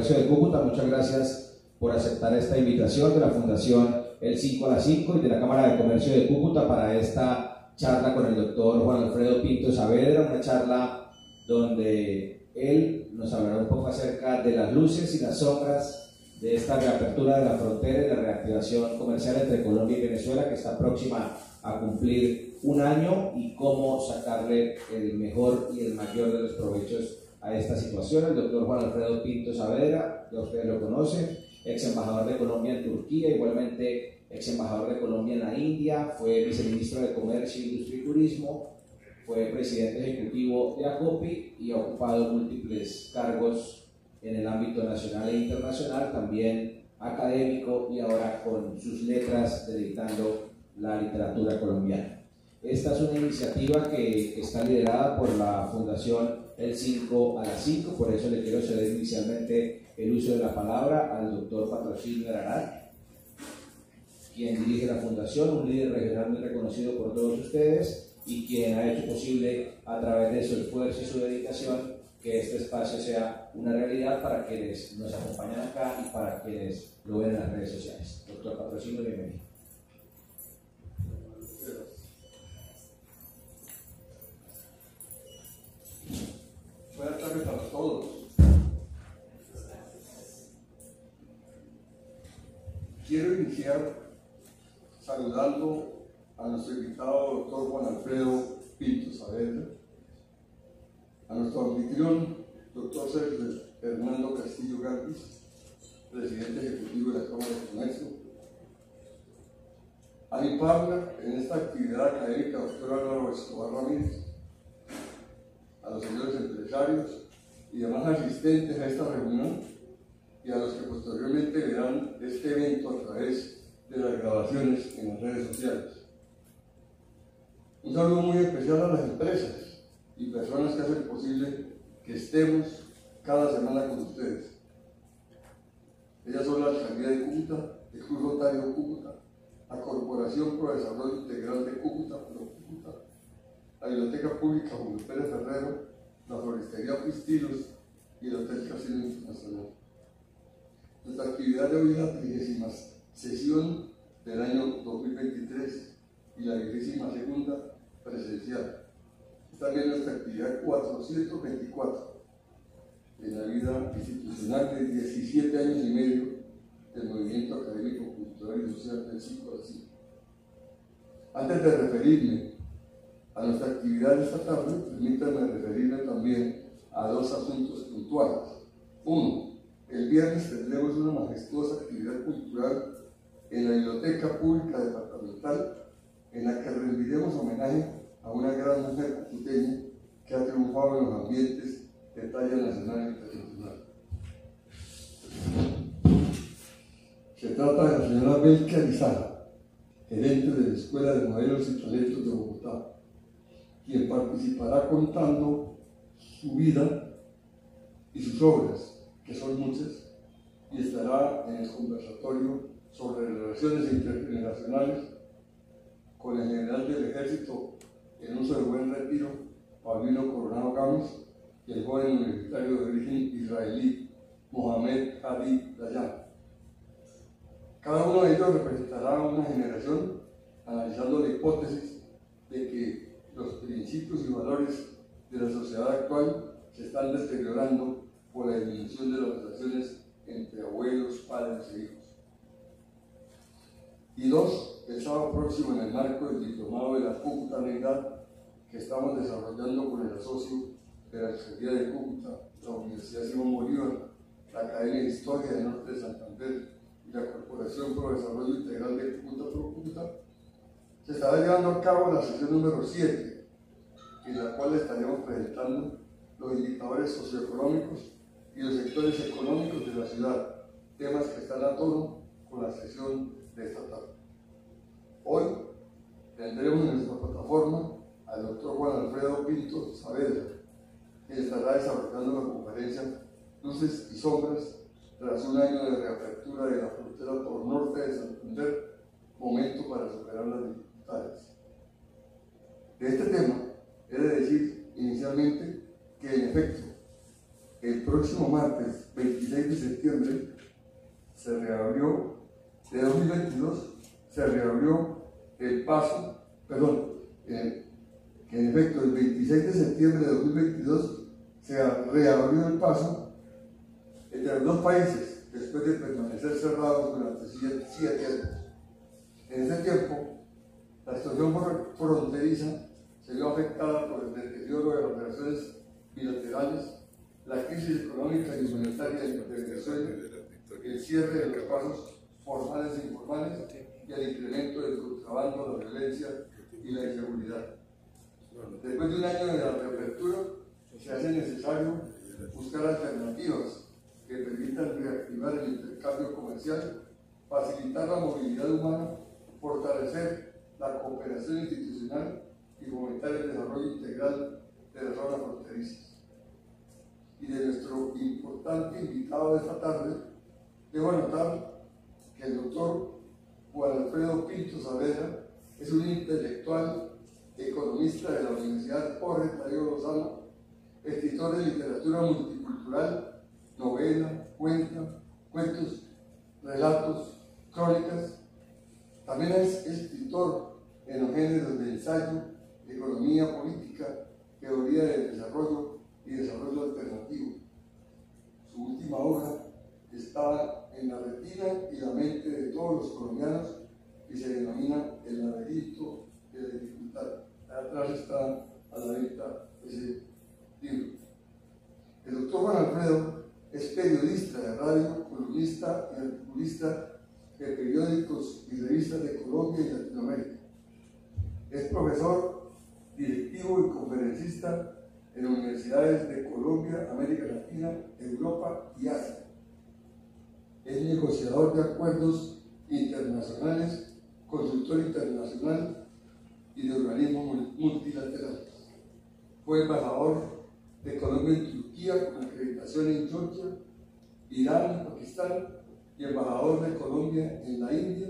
Comercio de Cúcuta, muchas gracias por aceptar esta invitación de la Fundación El 5 a las 5 y de la Cámara de Comercio de Cúcuta para esta charla con el doctor Juan Alfredo Pinto Saavedra, una charla donde él nos hablará un poco acerca de las luces y las sombras de esta reapertura de la frontera y la reactivación comercial entre Colombia y Venezuela, que está próxima a cumplir un año, y cómo sacarle el mejor y el mayor de los provechos a esta situación. El doctor Juan Alfredo Pinto Saavedra, ya ustedes lo conocen, ex embajador de Colombia en Turquía, igualmente ex embajador de Colombia en la India, fue viceministro de Comercio, Industria y Turismo, fue presidente ejecutivo de ACOPI y ha ocupado múltiples cargos en el ámbito nacional e internacional, también académico y ahora con sus letras dedicando la literatura colombiana. Esta es una iniciativa que está liderada por la Fundación El 5 a las 5, por eso le quiero ceder inicialmente el uso de la palabra al doctor Patrocinio Ararat, quien dirige la Fundación, un líder regional muy reconocido por todos ustedes y quien ha hecho posible a través de su esfuerzo y su dedicación que este espacio sea una realidad para quienes nos acompañan acá y para quienes lo ven en las redes sociales. Doctor Patrocinio, bienvenido. Buenas tardes para todos. Quiero iniciar saludando a nuestro invitado, doctor Juan Alfredo Pinto Saavedra, a nuestro anfitrión, doctor Sergio Hernando Castillo Garbis, presidente ejecutivo de la Cámara de Comercio, a mi partner en esta actividad académica, doctor Álvaro Escobar Ramírez, a los señores empresarios y demás asistentes a esta reunión y a los que posteriormente verán este evento a través de las grabaciones en las redes sociales. Un saludo muy especial a las empresas y personas que hacen posible que estemos cada semana con ustedes. Ellas son la Alcaldía de Cúcuta, el Club Rotario Cúcuta, la Corporación Pro Desarrollo Integral de Cúcuta, Cúcuta, la Biblioteca Pública Julio Pérez Ferrero, la Floristería Pistilos y el Hotel Casino Internacional. Nuestra actividad de hoy es la 30ª sesión del año 2023 y la 22ª presencial. Es también nuestra actividad 424 en la vida institucional de 17 años y medio del movimiento académico, cultural y social del 5 a 5. Antes de referirme a nuestra actividad de esta tarde, permítanme referirme también a dos asuntos puntuales. Uno, el viernes tendremos una majestuosa actividad cultural en la Biblioteca Pública Departamental, en la que rendiremos homenaje a una gran mujer cucuteña que ha triunfado en los ambientes de talla nacional e internacional. Se trata de la señora Belkis Arizaga, gerente de la Escuela de Modelos y Talentos de Bogotá, quien participará contando su vida y sus obras, que son muchas, y estará en el conversatorio sobre relaciones intergeneracionales con el general del Ejército en uso de Buen Retiro, Paulino Coronado Gámez, y el joven universitario de origen israelí, Mohamed Hadi Dayan. Cada uno de ellos representará una generación analizando la hipótesis de que los principios y valores de la sociedad actual se están deteriorando por la disminución de las relaciones entre abuelos, padres e hijos. Y dos, el sábado próximo, en el marco del diplomado de la Cúcuta que estamos desarrollando con el asocio de la Alcaldía de Cúcuta, la Universidad Simón Bolívar, la Academia de Historia del Norte de Santander y la Corporación Pro Desarrollo Integral de Cúcuta, Cúcuta, se estará llevando a cabo la sesión número 7, en la cual estaremos presentando los indicadores socioeconómicos y los sectores económicos de la ciudad, temas que están a tono con la sesión de esta tarde. Hoy tendremos en nuestra plataforma al doctor Juan Alfredo Pinto Saavedra, quien estará desarrollando la conferencia Luces y Sombras tras un año de reapertura de la frontera por norte de Santander, momento para superar las dificultades. De este tema, he de decir inicialmente que en efecto el próximo martes 26 de septiembre se reabrió, de 2022, se reabrió el paso, que en efecto el 26 de septiembre de 2022 se reabrió el paso entre los dos países después de permanecer cerrados durante 7 años. En ese tiempo, la situación fronteriza se vio afectada por el deterioro de las relaciones bilaterales, la crisis económica y humanitaria de Venezuela, el cierre de los pasos formales e informales y el incremento del contrabando, la violencia y la inseguridad. Después de un año de la reapertura, se hace necesario buscar alternativas que permitan reactivar el intercambio comercial, facilitar la movilidad humana, fortalecer la cooperación institucional y fomentar el desarrollo integral de las zonas fronterizas. Y de nuestro importante invitado de esta tarde, debo anotar que el doctor Juan Alfredo Pinto Saavedra es un intelectual, economista de la Universidad Jorge Tadeo Lozano, escritor de literatura multicultural, novela, cuentos, relatos, crónicas. También es escritor en los géneros de ensayo, economía política, teoría del desarrollo y desarrollo alternativo. Su última obra está en la retina y la mente de todos los colombianos y se denomina El laberinto de la dificultad. Atrás está a la venta ese libro. El doctor Juan Alfredo es periodista de radio, columnista y articulista de periódicos y revistas de Colombia y Latinoamérica. Es profesor, directivo y conferencista en universidades de Colombia, América Latina, Europa y Asia. Es negociador de acuerdos internacionales, consultor internacional y de organismos multilaterales. Fue embajador de Colombia en Turquía con acreditación en Georgia, Irán, Pakistán, y embajador de Colombia en la India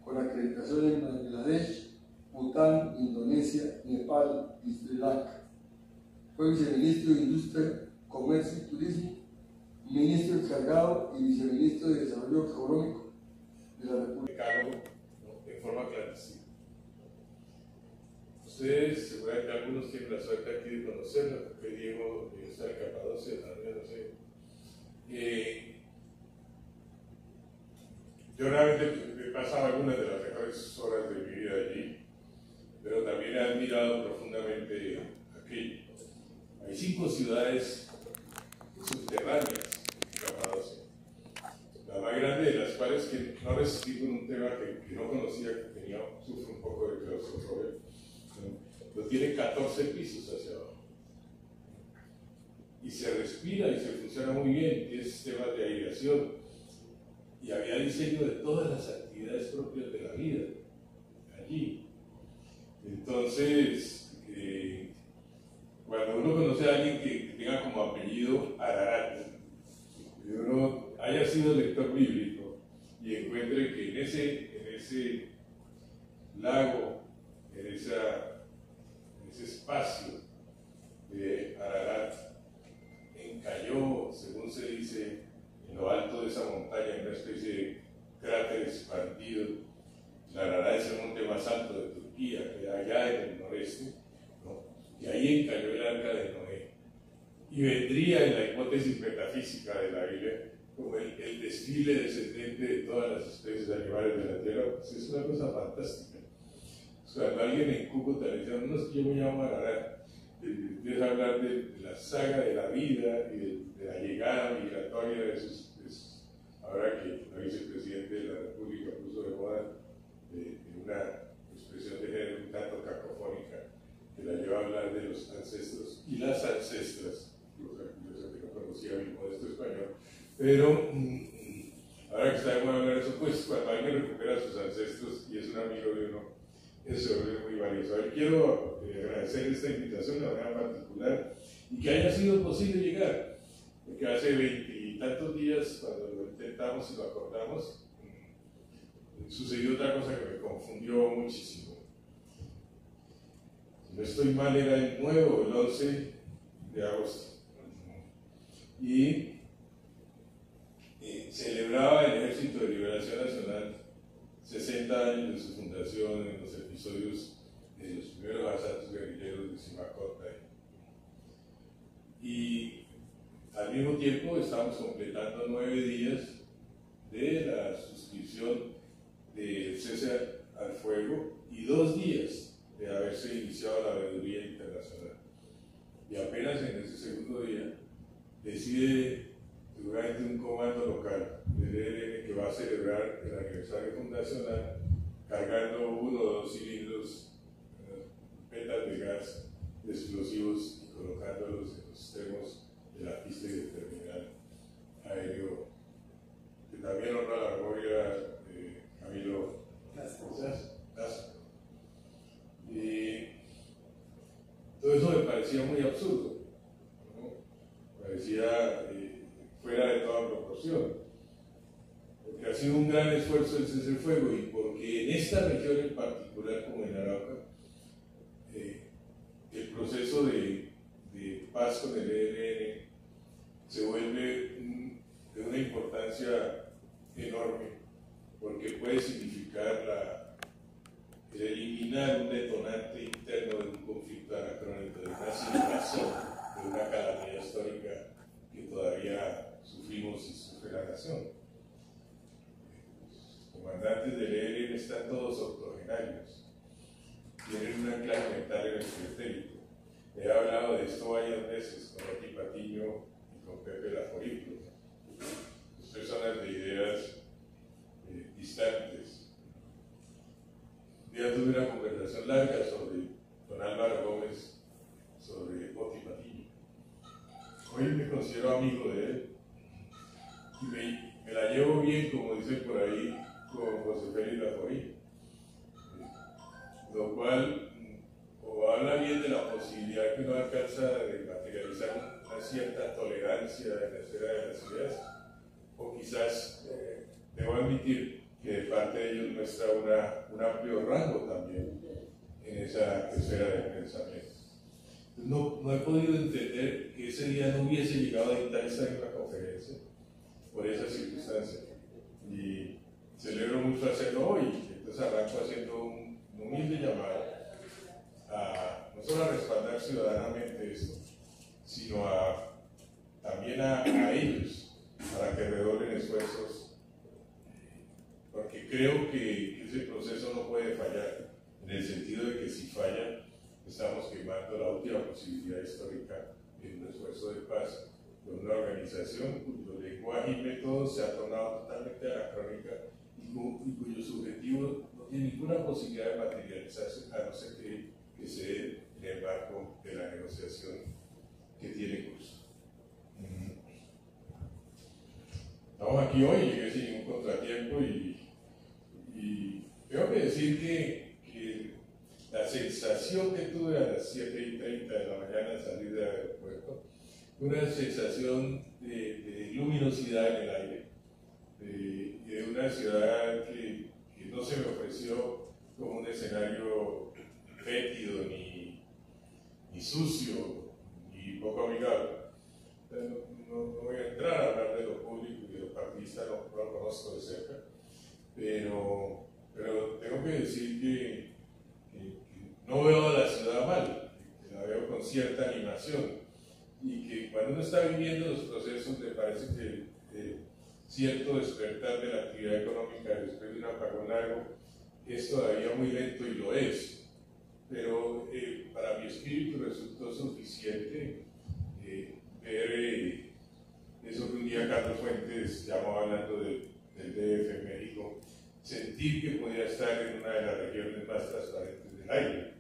con acreditación en Bangladesh, Bután, Indonesia, Nepal y Sri Lanka. Fue viceministro de Industria, Comercio y Turismo, ministro encargado y viceministro de Desarrollo Económico de la República. En forma clandestina. Ustedes, seguramente algunos tienen la suerte aquí de conocerla, porque Diego está en Capadocia, también no sé. Yo realmente he pasado algunas de las mejores horas de mi vida allí, pero también he admirado profundamente aquello. Hay 5 ciudades subterráneas en Capadocia, la más grande de las cuales que no resistí con un tema que no conocía, que tenía, sufre un poco de claustrofobia, pero tiene 14 pisos hacia abajo. Y se respira y se funciona muy bien, tiene sistemas de aireación. Y había diseño de todas las actividades propias de la vida allí. Entonces, cuando uno conoce a alguien que tenga como apellido Ararat, y uno haya sido lector bíblico y encuentre que en ese lago, en ese espacio de Ararat, encalló, según se dice, en lo alto de esa montaña, en una especie de cráter expandido. La Ararat es el monte más alto de Turquía, que allá en el noreste, ¿no? Y ahí encalló el arca de Noé. Y vendría en la hipótesis metafísica de la Biblia como el desfile descendente de todas las especies de animales de la tierra. Pues es una cosa fantástica. Cuando alguien en Cúcuta le dice, no, yo me llamo Ararat, empieza a hablar de la saga de la vida y de la llegada migratoria de esos, ahora que la vicepresidente de la República puso de moda una expresión de género un tanto cacofónica que la lleva a hablar de los ancestros y las ancestras. Yo no conocía mi modesto español, pero ahora que está de moda hablar de eso, pues cuando alguien recupera a sus ancestros y es un amigo de uno, eso es muy valioso. Quiero agradecer esta invitación de manera particular y que haya sido posible llegar, porque hace 20 y tantos días, cuando lo intentamos y lo acordamos, sucedió otra cosa que me confundió muchísimo. Si no estoy mal, era el 9 o el 11 de agosto. y celebraba el Ejército de Liberación Nacional 60 años de su fundación en los episodios de los primeros asaltos guerrilleros de Simacota. Y al mismo tiempo estamos completando 9 días de la suscripción del cese al fuego y 2 días de haberse iniciado la veeduría internacional. Y apenas en ese segundo día decide durante un comando local del ELN que va a celebrar el aniversario fundacional cargando 1 o 2 cilindros, petas de gas de explosivos y colocándolos en los extremos de la pista y del terminal aéreo, que también honra la memoria de Camilo Castro. Y todo eso me parecía muy absurdo, ¿no? Parecía fuera de toda proporción, porque ha sido un gran esfuerzo el cese al fuego y porque en esta región en particular, como en Arauca, el proceso de paz con el ELN se vuelve de una importancia enorme, porque puede significar el eliminar un detonante interno de un conflicto anacrónico, de una simulación, de una calamidad histórica que todavía sufrimos y sufre la nación. Los comandantes del ELN están todos octogenarios, tienen un anclaje mental en el pretérito. He hablado de esto varias veces con Oti Patiño y con Pepe Laforín, dos personas de ideas distantes. Un día tuve una conversación larga con Álvaro Gómez sobre Oti Patiño. Hoy me considero amigo de él y me la llevo bien, como dicen por ahí, con José Félix Laforín, lo cual o habla bien de la posibilidad que uno alcanza de materializar una cierta tolerancia en la esfera de las ideas, o quizás debo admitir que de parte de ellos muestra un amplio rango también en esa esfera del pensamiento. No he podido entender que ese día no hubiese llegado a dictar esta misma conferencia por esa circunstancia, y celebro mucho hacerlo hoy. Entonces arranco haciendo un humilde llamado no solo a respaldar ciudadanamente esto, sino también a ellos, para que redoblen esfuerzos, porque creo que ese proceso no puede fallar, en el sentido de que si falla, estamos quemando la última posibilidad histórica en un esfuerzo de paz con una organización cuyo lenguaje y método se ha tornado totalmente anacrónica y cuyos objetivos no tienen ninguna posibilidad de materializarse, a no ser que se dé en el marco de la negociación que tiene curso. Estamos aquí hoy, llegué sin ningún contratiempo y tengo que decir que la sensación que tuve a las 7:30 de la mañana al salir del aeropuerto fue una sensación de luminosidad en el aire, de una ciudad que no se me ofreció como un escenario fétido, ni sucio, ni poco amigable. No voy a entrar a hablar de lo público y de lo partidista, no lo conozco de cerca, pero tengo que decir que no veo a la ciudad mal, que la veo con cierta animación, y que cuando uno está viviendo los procesos me parece que cierto despertar de la actividad económica después de un apagón largo es todavía muy lento, y lo es. Pero para mi espíritu resultó suficiente ver eso que un día Carlos Fuentes llamaba, hablando del DF en México, sentir que podía estar en una de las regiones más transparentes del aire.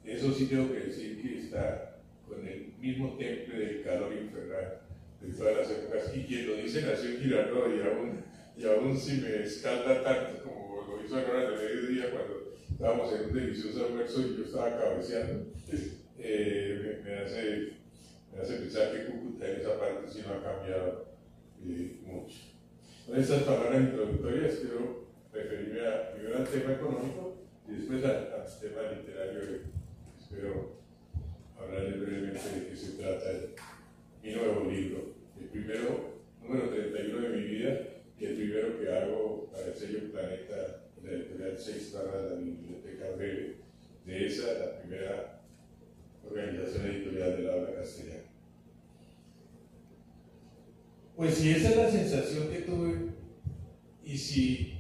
Eso sí tengo que decir que está con el mismo temple del calor infernal de todas las épocas, y quien lo dice nació en Girardot, y aún si me escalda tanto como lo hizo ahora de mediodía cuando estábamos en un delicioso almuerzo y yo estaba cabeceando, me hace pensar que Cúcuta en esa parte sí no ha cambiado mucho. Con estas palabras introductorias quiero referirme primero al tema económico y después al tema literario. Espero hablarles brevemente de qué se trata mi nuevo libro, el primero, número 31 de mi vida, y el primero que hago para el sello Planeta, la editorial 6 barra de la Biblioteca Breve, de esa, la primera organización editorial del habla castellana. Pues si esa es la sensación que tuve, y si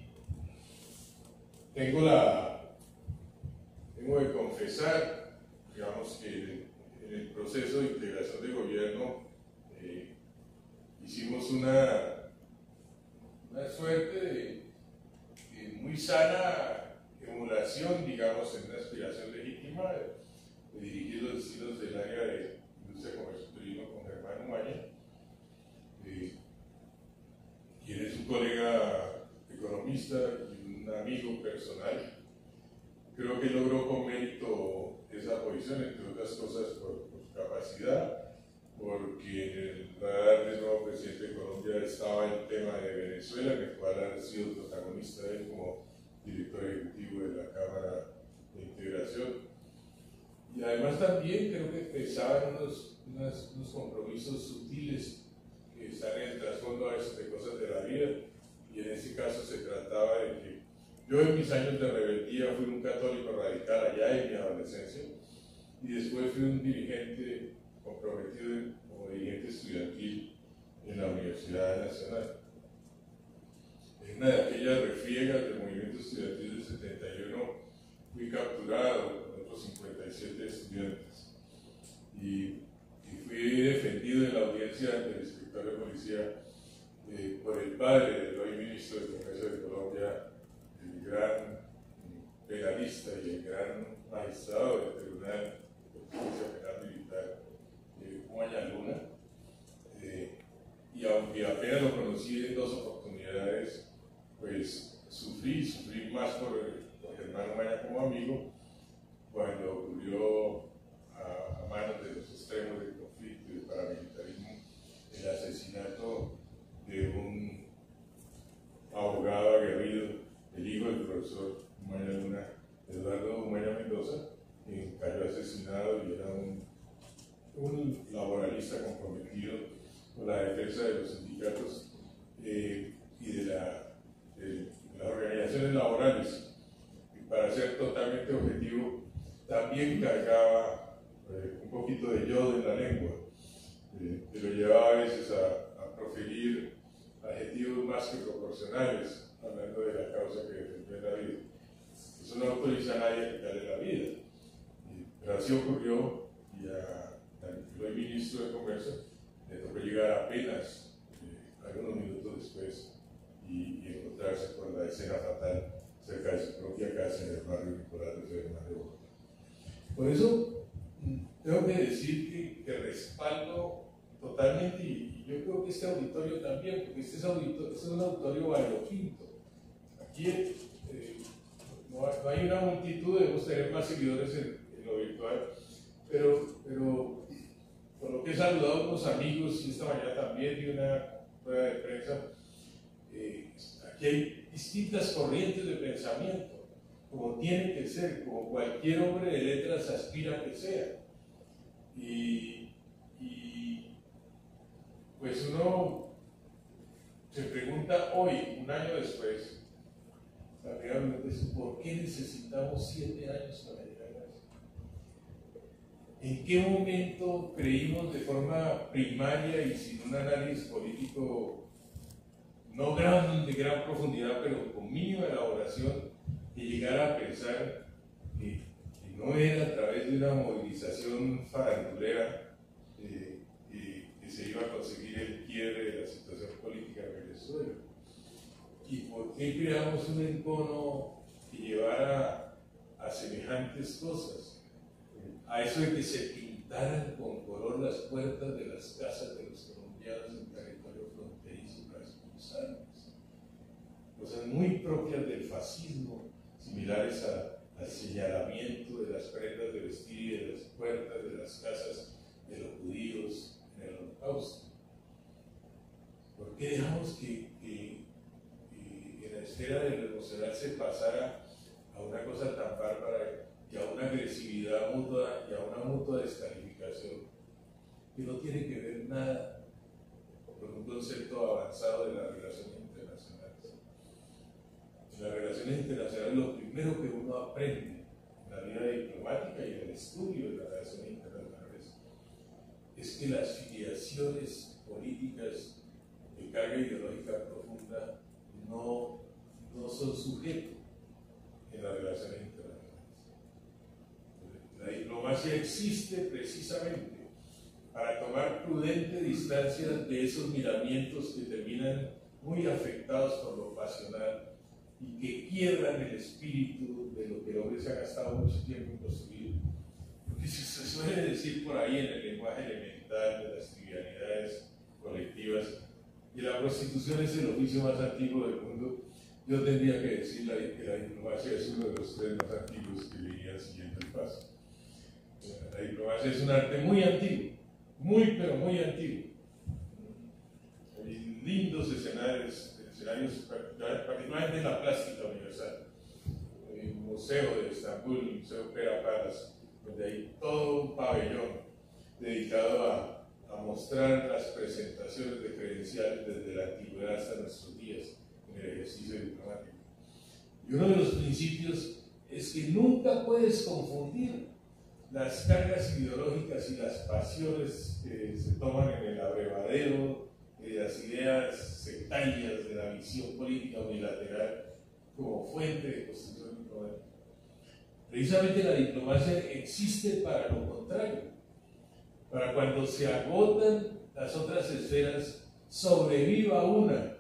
tengo que confesar, digamos que en el proceso de integración de gobierno hicimos una suerte de muy sana emulación, digamos, en una aspiración legítima de dirigir los destinos del área de industria, comercio y turismo con Germán Umaña, quien es un colega economista y un amigo personal. Creo que logró con mérito esa posición, entre otras cosas por su capacidad, porque en el radar del nuevo presidente de Colombia estaba el tema de Venezuela, en el cual ha sido protagonista él como director ejecutivo de la Cámara de Integración. Y además también creo que pesaban unos compromisos sutiles que están en el trasfondo a veces de cosas de la vida, y en este caso se trataba de que yo en mis años de rebeldía fui un católico radical allá en mi adolescencia, y después fui un dirigente comprometido como dirigente estudiantil en la Universidad Nacional. En una de aquellas refriegas del movimiento estudiantil del 71 fui capturado con otros 57 estudiantes y fui defendido en la audiencia del inspector de policía por el padre del hoy ministro de Comercio de Colombia, el gran penalista y el gran magistrado del Tribunal de Justicia Penal Militar, Umaña Luna, y aunque apenas lo conocí en 2 oportunidades, pues sufrí más por Germán Umaña como amigo cuando ocurrió a manos de los extremos del conflicto y del paramilitarismo el asesinato de un abogado aguerrido, el hijo del profesor Umaña Luna, Eduardo Umaña Mendoza, quien cayó asesinado y era un laboralista comprometido con la defensa de los sindicatos y de las organizaciones laborales. Y para ser totalmente objetivo, también cargaba un poquito de yodo en la lengua, que lo llevaba a veces a proferir adjetivos más que proporcionales, hablando de la causa que defendió en la vida. Eso no autoriza a nadie a quitarle la vida, pero así ocurrió, y al hoy ministro de Comercio le tocó llegar apenas algunos minutos después y encontrarse con la escena fatal cerca de su propia casa en el barrio Nicolás de Federman de Bogotá. Por eso tengo que decir que respaldo totalmente, y yo creo que este auditorio también, porque este es un auditorio variopinto. Aquí no hay una multitud, debemos tener más seguidores en lo virtual, pero por lo que he saludado a unos amigos y esta mañana también di una rueda de prensa, aquí hay distintas corrientes de pensamiento, como tiene que ser, como cualquier hombre de letras aspira a que sea. Y pues uno se pregunta hoy, un año después, ¿por qué necesitamos 7 años para llegar a eso? ¿En qué momento creímos de forma primaria y sin un análisis político no de gran profundidad, pero con mínima elaboración, que llegara a pensar que no era a través de una movilización farandulera que se iba a conseguir el quiebre de la situación política en Venezuela? ¿Y por qué creamos un encono que llevara a semejantes cosas? A eso de que se pintaran con color las puertas de las casas de los colombianos en territorio fronterizo para expulsarlos. Cosas muy propias del fascismo, similares al señalamiento de las prendas de vestir y de las puertas de las casas de los judíos en el Holocausto. ¿Por qué dejamos que en la esfera de lo emocional se pasara a una cosa tan bárbara y a una agresividad mutua y a una mutua descalificación que no tiene que ver nada con un concepto avanzado de las relaciones internacionales. En las relaciones internacionales lo primero que uno aprende en la vida diplomática y en el estudio de las relaciones internacionales es que las filiaciones políticas de carga ideológica profunda no son sujetos en las relaciones internacionales. La diplomacia existe precisamente para tomar prudente distancia de esos miramientos que terminan muy afectados por lo pasional y que quiebran el espíritu de lo que el hombre se ha gastado mucho tiempo en construir. Porque se suele decir por ahí en el lenguaje elemental de las trivialidades colectivas que la prostitución es el oficio más antiguo del mundo. Yo tendría que decir que la diplomacia es uno de los tres más antiguos que irían siguiendo el paso. La diplomacia es un arte muy antiguo, pero muy antiguo. Hay lindos escenarios particularmente en la plástica universal. Hay un museo de Estambul, el Museo Opera Palace, donde hay todo un pabellón dedicado a mostrar las presentaciones de credenciales desde la antigüedad hasta nuestros días en el ejercicio diplomático. Y uno de los principios es que nunca puedes confundir las cargas ideológicas y las pasiones que se toman en el abrevadero de las ideas sectarias de la visión política unilateral como fuente de construcción diplomática. Precisamente la diplomacia existe para lo contrario, para cuando se agotan las otras esferas, sobreviva una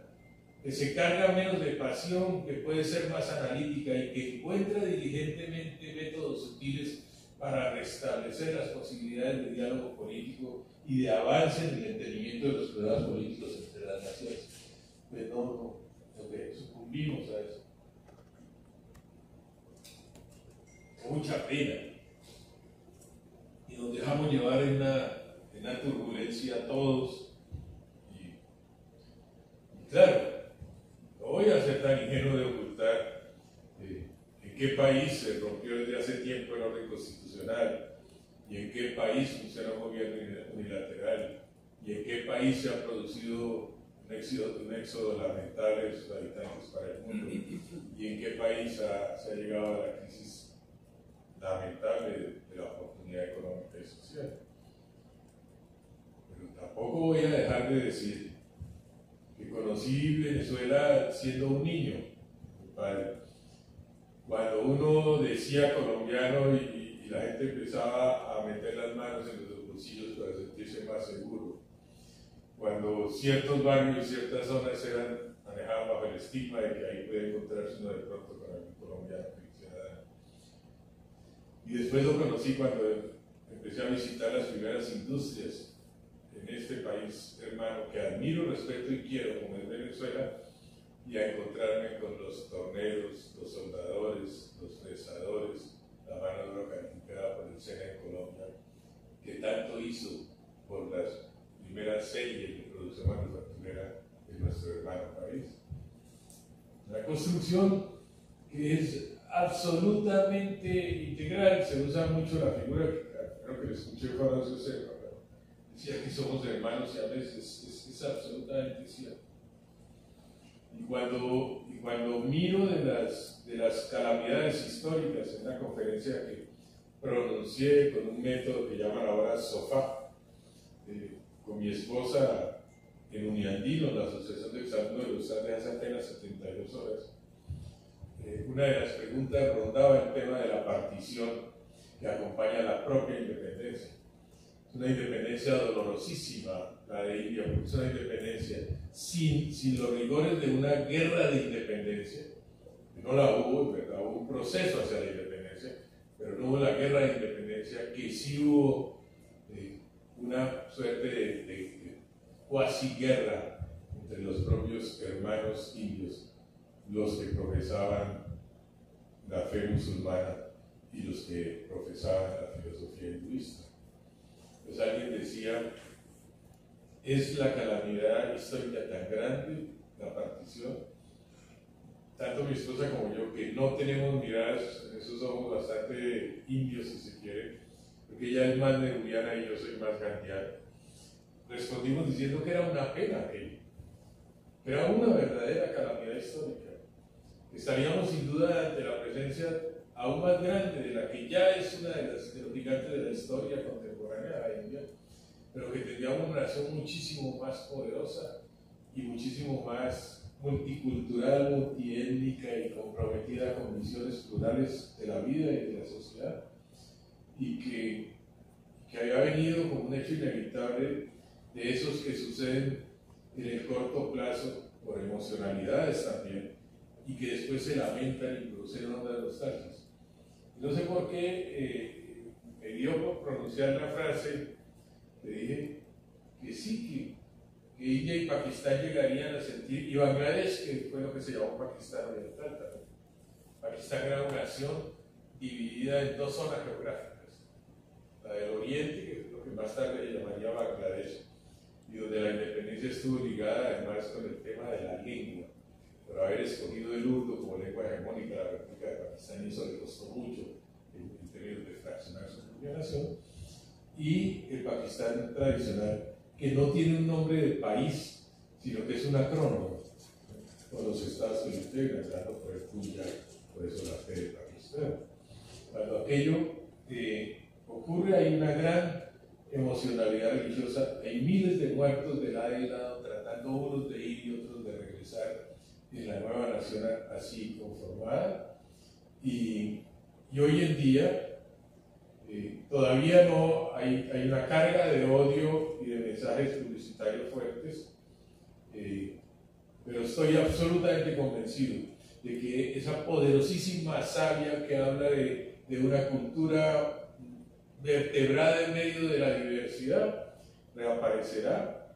que se carga menos de pasión, que puede ser más analítica y que encuentra diligentemente métodos sutiles para restablecer las posibilidades de diálogo político y de avance en el entendimiento de los problemas políticos entre las naciones. Pues no sucumbimos a eso. Con mucha pena. Y nos dejamos llevar en una turbulencia todos. Y claro, no voy a ser tan ingenuo de ocultar en qué país se rompió desde hace tiempo el orden constitucional, y en qué país funciona un gobierno unilateral, y en qué país se ha producido un éxodo lamentable de sus habitantes para el mundo, y en qué país se ha llegado a la crisis lamentable de la oportunidad económica y social. Pero tampoco voy a dejar de decir que conocí Venezuela siendo un niño, mi padre. Cuando uno decía colombiano y la gente empezaba a meter las manos en los bolsillos para sentirse más seguro. Cuando ciertos barrios y ciertas zonas eran manejadas bajo el estigma de que ahí puede encontrarse uno de pronto con algún colombiano ciudadano. Y después lo conocí cuando empecé a visitar las primeras industrias en este país hermano que admiro, respeto y quiero, como es Venezuela, y a encontrarme con los torneros, los soldadores, los fresadores, la mano de obra calificada por el SENA en Colombia, que tanto hizo por las primeras series de producción manufacturera de nuestro hermano país. Una construcción que es absolutamente integral. Se usa mucho la figura, creo que le escuché Juan José, decía que somos hermanos y a veces es absolutamente cierto. Y cuando miro de las calamidades históricas en una conferencia que pronuncié con un método que llaman ahora SOFA, con mi esposa en Uniandino, la Asociación de Exalumnos de los Andes, hace apenas 72 horas, una de las preguntas rondaba el tema de la partición que acompaña a la propia independencia. Es una independencia dolorosísima, la de India, porque es una independencia sin los rigores de una guerra de independencia. No la hubo, ¿verdad? Hubo un proceso hacia la independencia, pero no hubo la guerra de independencia, que sí hubo una suerte de cuasi guerra entre los propios hermanos indios, los que profesaban la fe musulmana y los que profesaban la filosofía hinduista. Pues alguien decía, es la calamidad histórica tan grande, la partición, tanto mi esposa como yo, que no tenemos miradas en esos ojos bastante indios, si se quiere, porque ella es más nerudiana y yo soy más gandiano. respondimos diciendo que era una pena aquello, que era una verdadera calamidad histórica. Estaríamos sin duda ante la presencia aún más grande de la que ya es una de los gigantes de la historia contemporánea de la India, pero que tendría una nación muchísimo más poderosa y muchísimo más multicultural, multiétnica y comprometida con visiones plurales de la vida y de la sociedad, y que había venido como un hecho inevitable de esos que suceden en el corto plazo por emocionalidades también, y que después se lamentan y producen ondas nostálgicas. No sé por qué me dio por pronunciar la frase, le dije que sí, que India y Pakistán llegarían a sentir, y Bangladesh, que fue lo que se llamó Pakistán Oriental también. Pakistán era una nación dividida en dos zonas geográficas, la del Oriente, que es lo que más tarde se llamaría Bangladesh, y donde la independencia estuvo ligada además con el tema de la lengua, por haber escogido el urdu como lengua hegemónica de la República de Pakistán, y eso le costó mucho en términos de fraccionar su propia nación, y el Pakistán tradicional, que no tiene un nombre de país, sino que es un acrónimo, con los estados que lo integran, dando por el Punjab, por eso la fe de Pakistán. Cuando aquello ocurre, hay una gran emocionalidad religiosa, hay miles de muertos de lado y lado, tratando unos de ir y otros de regresar en la nueva nación así conformada, y hoy en día todavía no hay una carga de odio y de mensajes publicitarios fuertes, pero estoy absolutamente convencido de que esa poderosísima savia que habla de una cultura vertebrada en medio de la diversidad reaparecerá,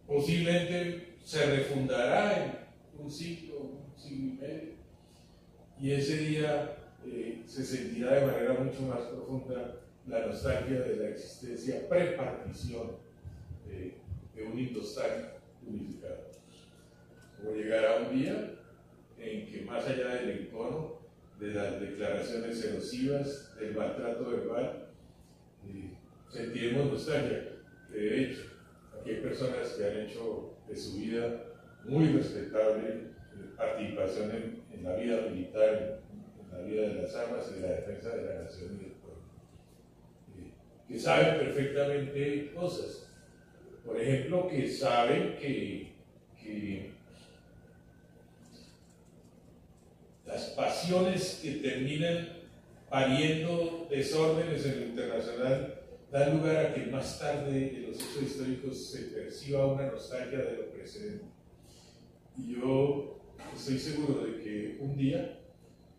posiblemente se refundará en un siglo y medio, y ese día se sentirá de manera mucho más profunda la nostalgia de la existencia prepartición de un Indostán unificado. Como llegará un día en que, más allá del encono, de las declaraciones erosivas, del maltrato verbal, sentiremos nostalgia, que de hecho aquí hay personas que han hecho de su vida muy respetable participación en la vida militar, en la vida de las armas y de la defensa de la nación y del pueblo, que saben perfectamente cosas. Por ejemplo, que saben que las pasiones que terminan pariendo desórdenes en lo internacional dan lugar a que más tarde en los hechos históricos se perciba una nostalgia de lo precedente. Y yo estoy seguro de que un día,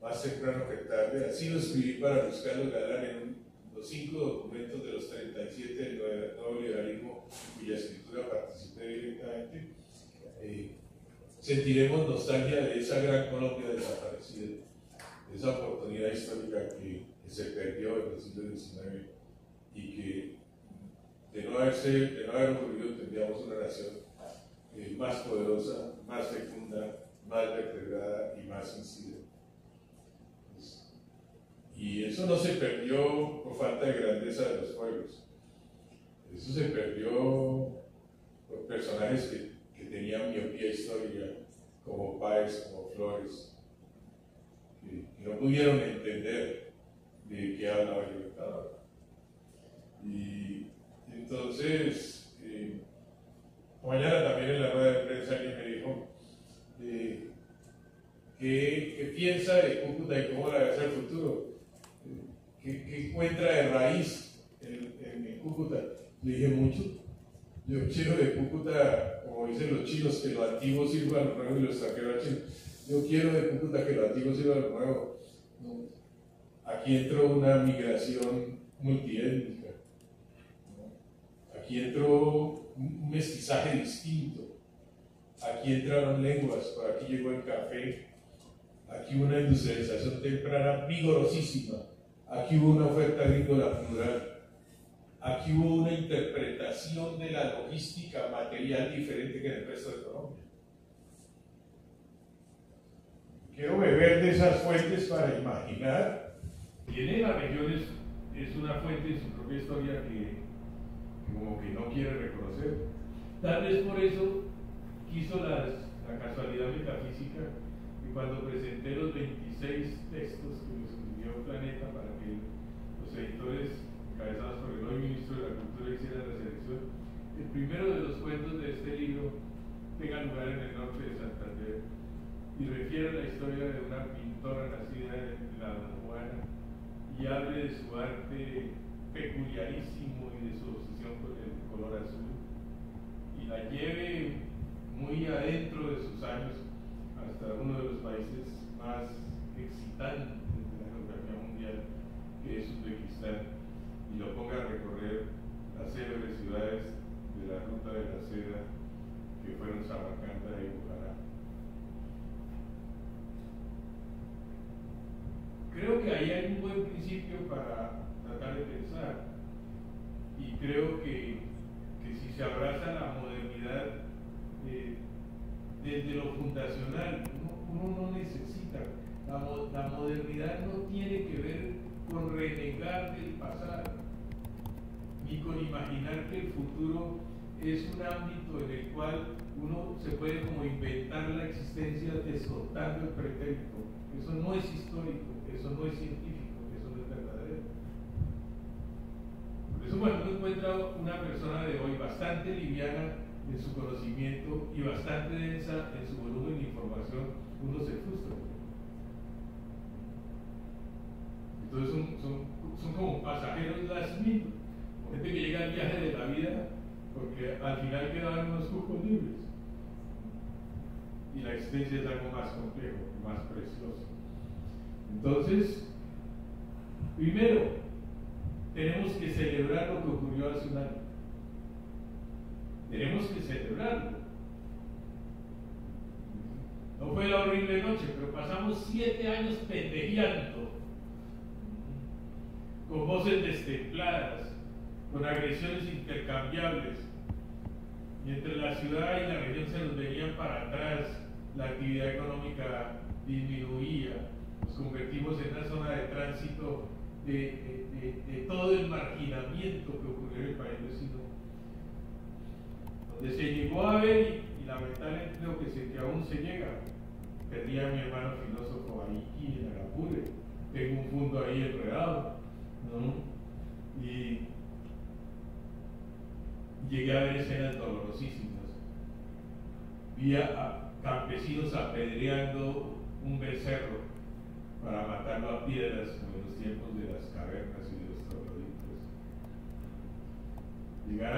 más temprano que tarde, así lo escribí para buscar los Galán en los 5 documentos de los 37 del nuevo liberalismo, cuya escritura participé directamente, sentiremos nostalgia de esa gran Colombia desaparecida, de esa oportunidad histórica que se perdió en el siglo XIX, y que de no haber ocurrido tendríamos una nación más poderosa, más fecunda, más vertebrada y más incidente. Y eso no se perdió por falta de grandeza de los pueblos, eso se perdió por personajes que tenían miopía histórica, como Páez, como Flores, que no pudieron entender de qué hablaba el Libertador. Y entonces, mañana también en la rueda de prensa alguien me dijo qué piensa de Cúcuta y cómo la ve hacia el futuro, qué encuentra de raíz en Cúcuta. Le dije mucho. Yo quiero de Cúcuta, como dicen los chinos, que lo antiguo sirva a lo nuevo y lo extranjero a chino. Yo quiero de Cúcuta que lo antiguo sirva a lo nuevo. Aquí entró una migración multiétnica. Aquí entró un mestizaje distinto. Aquí entraron lenguas, por aquí llegó el café. Aquí hubo una industrialización temprana vigorosísima. Aquí hubo una oferta agrícola plural. Aquí hubo una interpretación de la logística material diferente que en el resto de Colombia. Quiero beber de esas fuentes para imaginar. Y en la región es una fuente de su propia historia que como que no quiere reconocer. Tal vez por eso quiso la casualidad metafísica, que cuando presenté los 26 textos que me escribió Planeta para que los editores encabezados por el hoy ministro de la Cultura hicieran la selección, el primero de los cuentos de este libro tenga lugar en el norte de Santander y refiere a la historia de una pintora nacida en la Don Juana y hable de su arte peculiarísimo y de su obsesión con el color azul y la lleve muy adentro de sus años hasta uno de los países más excitantes de la geografía mundial, que es Uzbekistán, y lo ponga a recorrer las célebres ciudades de la ruta de la seda que fueron Samarcanda y Bujará. Creo que ahí hay un buen principio para tratar de pensar, y creo que si se abraza la modernidad desde lo fundacional, uno no necesita, la modernidad no tiene que ver con renegar del pasado, ni con imaginar que el futuro es un ámbito en el cual uno se puede como inventar la existencia descontando el pretérito. Eso no es histórico, eso no es científico, eso no es verdadero. Por eso cuando uno encuentra una persona de hoy bastante liviana en su conocimiento y bastante densa en su volumen de información, uno se frustra. Entonces son como pasajeros last minute, gente que llega al viaje de la vida porque al final quedaban unos cupos libres. Y la existencia es algo más complejo, más precioso. Entonces, primero, tenemos que celebrar lo que ocurrió hace un año. Tenemos que celebrarlo. No fue la horrible noche, pero pasamos 7 años pendejeando, con voces destempladas, con agresiones intercambiables, y entre la ciudad y la región se nos venían para atrás, la actividad económica disminuía, nos convertimos en una zona de tránsito de todo el marginamiento que ocurrió en el país vecino, donde se llegó a ver, y lamentablemente creo que aún se llega. Perdí a mi hermano filósofo ahí en Arapure, tengo un fondo ahí enredado, ¿no? Y llegué a ver escenas dolorosísimas. Vi a campesinos apedreando un becerro para matarlo a piedras, como en los tiempos de las cavernas y de los trogloditas. Llegar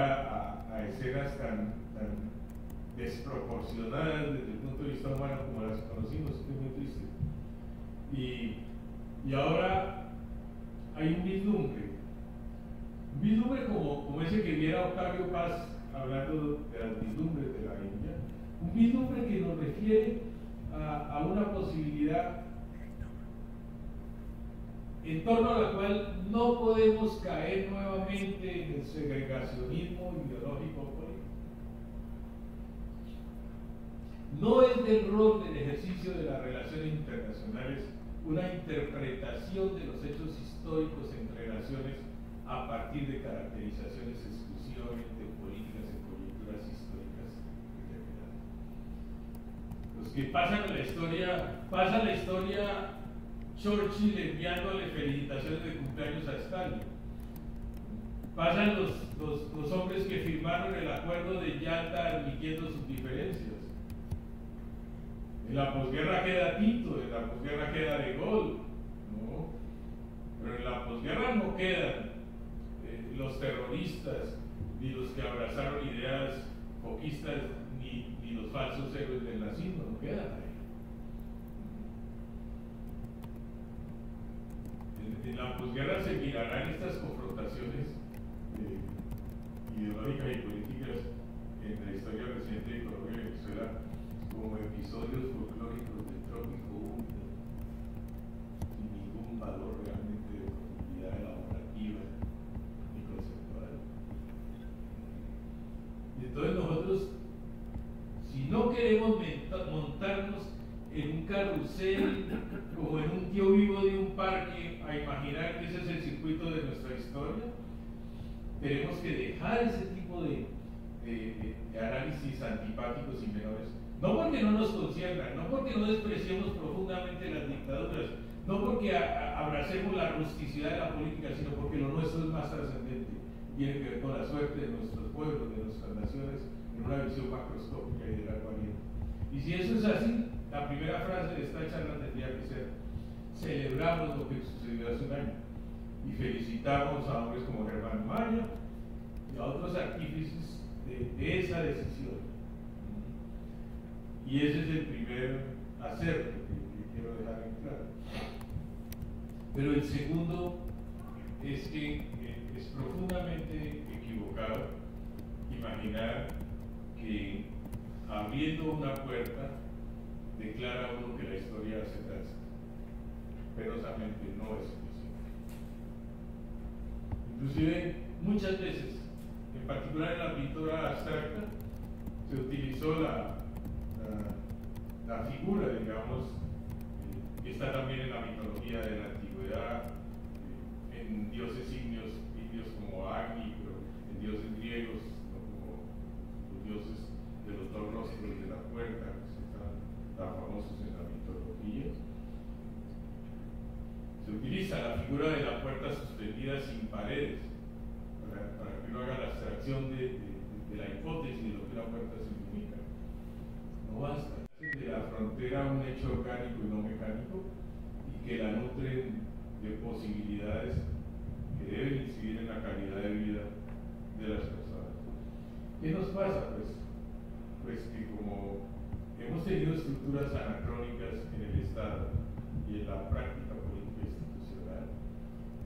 a escenas tan desproporcionadas desde el punto de vista humano como las conocimos, es muy triste. Y ahora hay un vislumbre como ese que viera Octavio Paz hablando de las vislumbres de la India, un vislumbre que nos refiere a una posibilidad en torno a la cual no podemos caer nuevamente en el segregacionismo ideológico político. No es del rol del ejercicio de las relaciones internacionales una interpretación de los hechos históricos entre naciones a partir de caracterizaciones exclusivamente políticas en coyunturas históricas determinadas. Los que pasan la historia Churchill enviándole felicitaciones de cumpleaños a Stalin. Pasan los hombres que firmaron el acuerdo de Yalta admitiendo sus diferencias. En la posguerra queda Tito, en la posguerra queda De Gaulle, ¿no? Pero en la posguerra no quedan los terroristas, ni los que abrazaron ideas foquistas, ni los falsos héroes del nazismo, no quedan ahí. En la posguerra se mirarán estas confrontaciones ideológicas y políticas en la historia reciente de Colombia y Venezuela como episodios folclóricos del trópico húmedo, sin ningún valor realmente de profundidad elaborativa ni conceptual. Y entonces nosotros, si no queremos montarnos en un carrusel como en un tío vivo de un parque a imaginar que ese es el circuito de nuestra historia, tenemos que dejar ese tipo de análisis antipáticos y menores, no porque no nos conciernan, no porque no despreciemos profundamente las dictaduras, no porque abracemos la rusticidad de la política, sino porque lo nuestro es más trascendente, tiene que ver con la suerte de nuestros pueblos, de nuestras naciones, en una visión macroscópica y de largo aliento. Y si eso es así, la primera frase de esta charla tendría que ser: celebramos lo que sucedió hace un año y felicitamos a hombres como Germán Maño y a otros artífices de esa decisión. Y ese es el primer acerto que quiero dejar en claro. Pero el segundo es que es profundamente equivocado imaginar que abriendo una puerta declara uno que la historia hace tránsito. Penosamente no es suficiente. Inclusive muchas veces, en particular en la pintura abstracta, se utilizó la figura, digamos, que está también en la mitología de la antigüedad, en dioses indios como Agni, pero en dioses griegos, ¿no? Como los dioses de los dos rostros de la puerta, que están tan famosos en la mitología. Se utiliza la figura de la puerta suspendida sin paredes para que uno haga la abstracción de la hipótesis de lo que la puerta significa. No basta. De la frontera un hecho orgánico y no mecánico, y que la nutren de posibilidades que deben incidir en la calidad de vida de las personas. ¿Qué nos pasa? Pues que como hemos tenido estructuras anacrónicas en el Estado y en la práctica política institucional,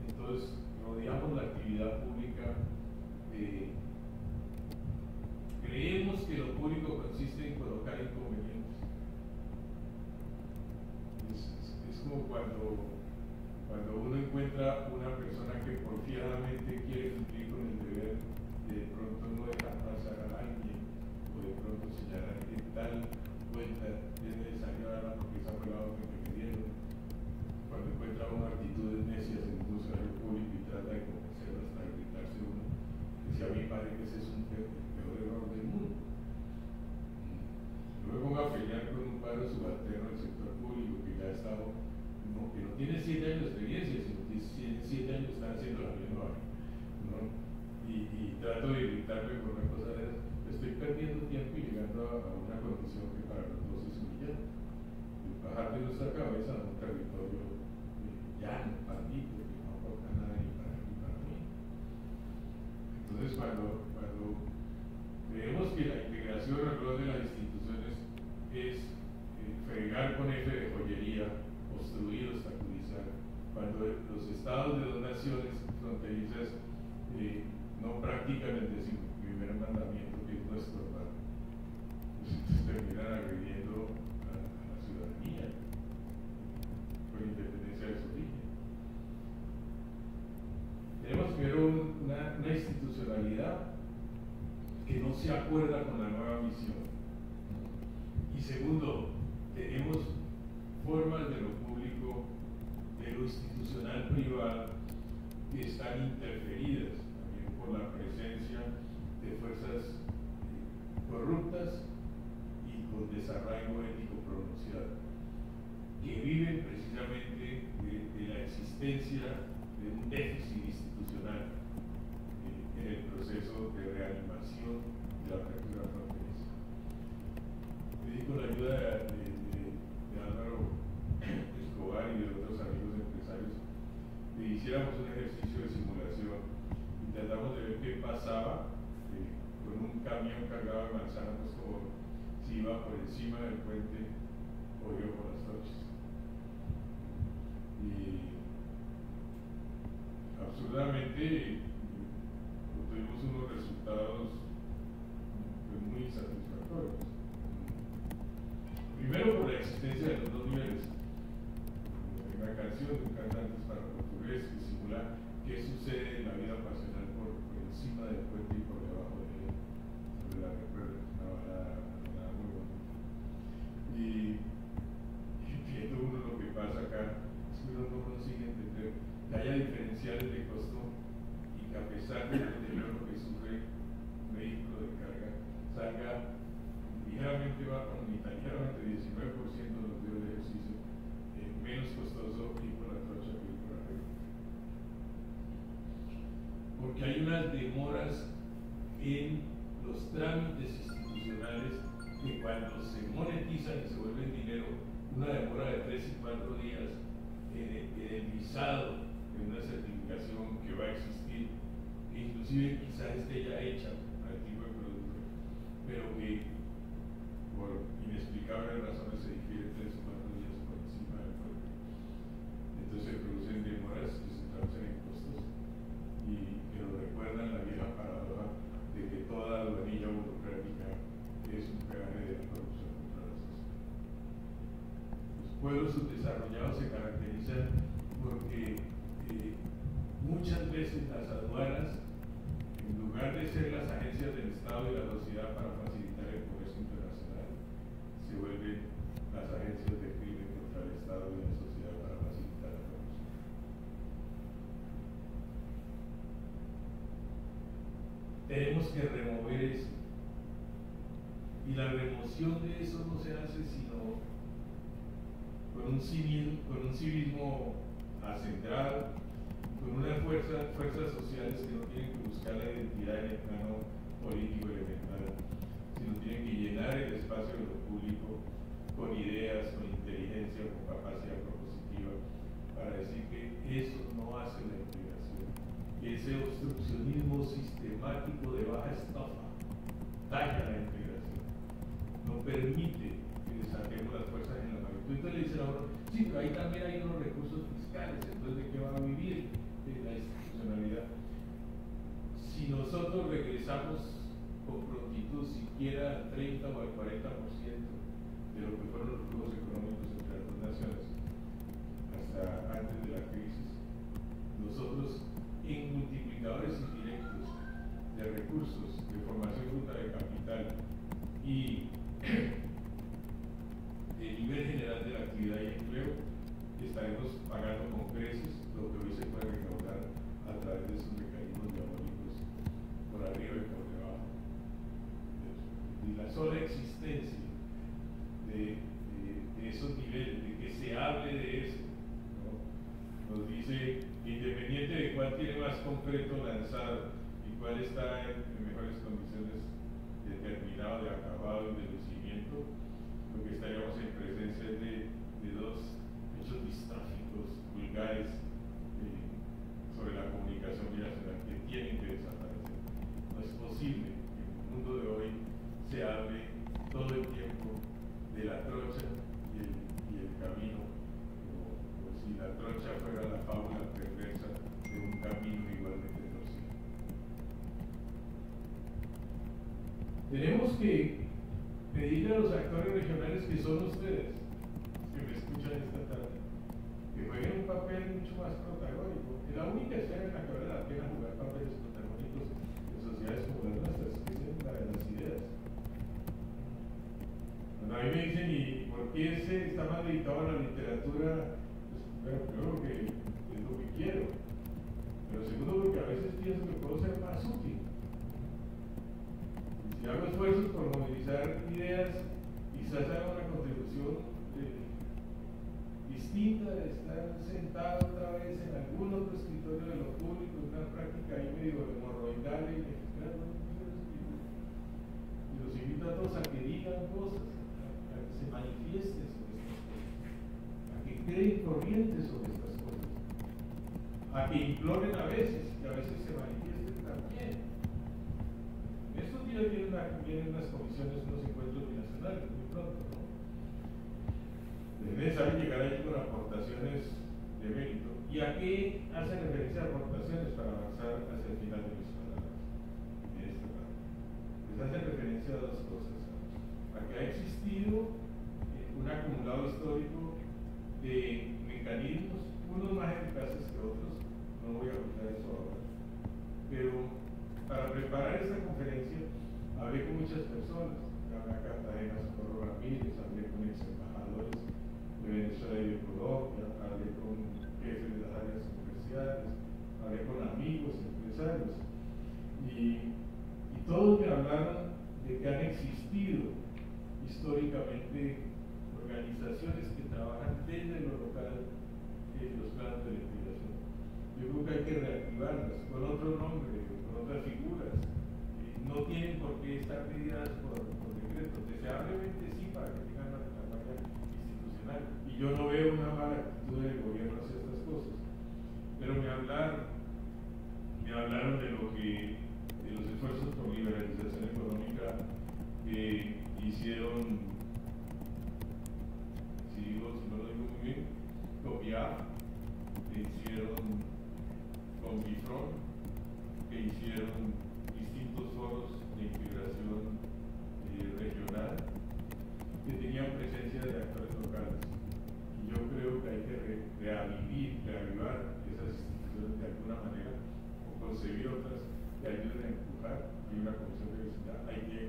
entonces rodeamos la actividad pública de... Creemos que lo público consiste en colocar inconvenientes. Es como cuando uno encuentra una persona que porfiadamente quiere cumplir con el deber, de pronto no dejar pasar a alguien, o de pronto señalar que tal cuenta es necesario darla porque esa fue la orden que me dieron. Cuando encuentra una actitudes necias en un funcionario público y trata de convencerlo hasta gritarse uno, que si a mí parece que ese es un peor error del mundo. No me pongo a pelear con un padre subalterno del sector público que ya ha estado, que no tiene 7 años de experiencia, sino que 7 años están haciendo la misma, ¿no? Y trato de irritarme por una cosa de esas. Estoy perdiendo tiempo y llegando a una condición que para los dos es humillante. Bajar de nuestra cabeza a un territorio llano, maldito, que no aporta nada ni para mí. Entonces, cuando creemos que la integración alrededor de las instituciones es fregar con F de joyería, obstruir, obstaculizar, cuando los estados de dos naciones fronterizas no practican el 11º mandamiento, que es no estorbar, entonces terminan agrediendo a la ciudadanía con independencia de su origen. Tenemos primero una institucionalidad que no se acuerda con la nueva misión. Y segundo, tenemos formas de lo público, de lo institucional privado, que están interferidas también por la presencia de fuerzas corruptas y con desarraigo ético pronunciado, que viven precisamente de la existencia de un déficit institucional en el proceso de reanimación de la apertura fronteriza. Pedí con la ayuda de Álvaro Escobar y de otros amigos empresarios que hiciéramos un ejercicio de simulación y tratamos de ver qué pasaba con un camión cargado de manzanas, como si iba por encima del puente o iba por las noches. Y absurdamente obtuvimos unos resultados muy insatisfactorios. Primero por la existencia de los dos niveles. Una canción de un cantante hispano-portugués que simula qué sucede en la vida pasional por encima del puente y por debajo de él. Sobre la recuerda, una balada muy bonita. Y viendo uno lo que pasa acá, es que uno no consigue entender que haya diferenciales de costo y que a pesar del deterioro mapa comunitario, entre 19% nos dio el ejercicio menos costoso y por la trocha que por arriba. Porque hay unas demoras en los trámites institucionales que cuando se monetizan y se vuelven dinero, una demora de 3 y 4 días en el visado de una certificación que va a existir, que inclusive quizás esté ya hecha para el tipo de producto, pero que por inexplicables razones se difiere 3 o 4 días por encima del fuerte. Entonces se producen demoras que se traducen en costos y que nos recuerdan la vieja paradoja de que toda la aduanilla burocrática es un peaje de la corrupción contra la sociedad. Los pueblos subdesarrollados se caracterizan porque muchas veces las aduanas, en lugar de ser las agencias del Estado y la sociedad para facilitar el comercio internacional, se vuelven las agencias de crimen contra el Estado y la sociedad para facilitar la corrupción. Tenemos que remover eso. Y la remoción de eso no se hace sino con un civismo acentrado, con unas fuerzas sociales que no tienen que buscar la identidad en el plano político elemental, sino tienen que llenar el espacio de lo público con ideas, con inteligencia, con capacidad propositiva, para decir que eso no hace la integración, que ese obstruccionismo sistemático de baja estafa daña la integración, no permite que desatemos las fuerzas en la magnitud. Entonces le dicen a uno, sí, pero ahí también hay unos recursos fiscales, entonces ¿de qué va a vivir la institucionalidad? Si nosotros regresamos con prontitud siquiera al 30 o al 40% de lo que fueron los flujos económicos entre las dos naciones hasta antes de la crisis, nosotros en multiplicadores indirectos de recursos, de formación bruta de capital y de nivel general de la actividad y empleo, estaremos pagando con creces lo que hoy se puede recaudar a través de esos mecanismos diabólicos por arriba y por debajo. Y la sola existencia de esos niveles, de que se hable de eso, ¿no? Nos dice, independiente de cuál tiene más concreto lanzado y cuál está en mejores condiciones de terminado, de acabado y de lucimiento, lo que estaríamos en presencia es de dos hechos distráficos, vulgares, sobre la comunicación binacional que tienen que desaparecer. No es posible que en el mundo de hoy se hable todo el tiempo de la trocha y el camino, o si la trocha fuera la fábula perversa de un camino igualmente torcido. Tenemos que pedirle a los actores regionales que son ustedes, que me escuchan esta tarde, que jueguen un papel mucho más protagónico. Que la única esfera en la que vale la pena jugar papeles protagónicos en sociedades como las nuestras, que es la de las ideas. Cuando a mí me dicen, ¿y por qué se está más dedicado a la literatura? Pues, primero porque es lo que quiero, pero segundo porque a veces pienso que puedo ser más útil. Si hago esfuerzos por movilizar ideas, quizás haga una contribución distinta de estar sentado otra vez en algún otro escritorio de lo público, una práctica ahí medio hemorroidal y los invito a todos a que digan cosas, a que se manifiesten sobre estas cosas, a que creen corrientes sobre estas cosas, a que imploren a veces, y a veces se manifiesten también. Estos días vienen unas comisiones, unos encuentros binacionales, muy pronto, ¿no? Es necesario llegar allí con aportaciones de mérito. ¿Y a qué hacen referencia a aportaciones para avanzar hacia el final de mis palabras? En esta parte. Les hacen referencia a dos cosas. A que ha existido un acumulado histórico de mecanismos, unos más eficaces que otros, no voy a hablar de eso ahora, pero para preparar esta conferencia hablé con muchas personas, hablé a Cartagena, Socorro Ramírez, hablé con ex embajadores de Venezuela y de Colombia, hablé con jefes de las áreas comerciales, hablé con amigos, empresarios, y todos me hablaron de que han existido históricamente básicamente organizaciones que trabajan desde lo local en los planes de la integración. Yo creo que hay que reactivarlas con otro nombre, con otras figuras. No tienen por qué estar medidas por decretos, deseablemente sí para que tengan una campaña institucional. Y yo no veo una mala actitud del gobierno hacia estas cosas. Pero me hablaron de los esfuerzos por liberalización económica que hicieron, si no lo digo muy bien, COPIAF, que hicieron con Bifron, que hicieron distintos foros de integración regional, que tenían presencia de actores locales. Y yo creo que hay que reavivar esas instituciones de alguna manera, o concebir otras que ayuden a empujar. Hay una comisión de vecindad, hay que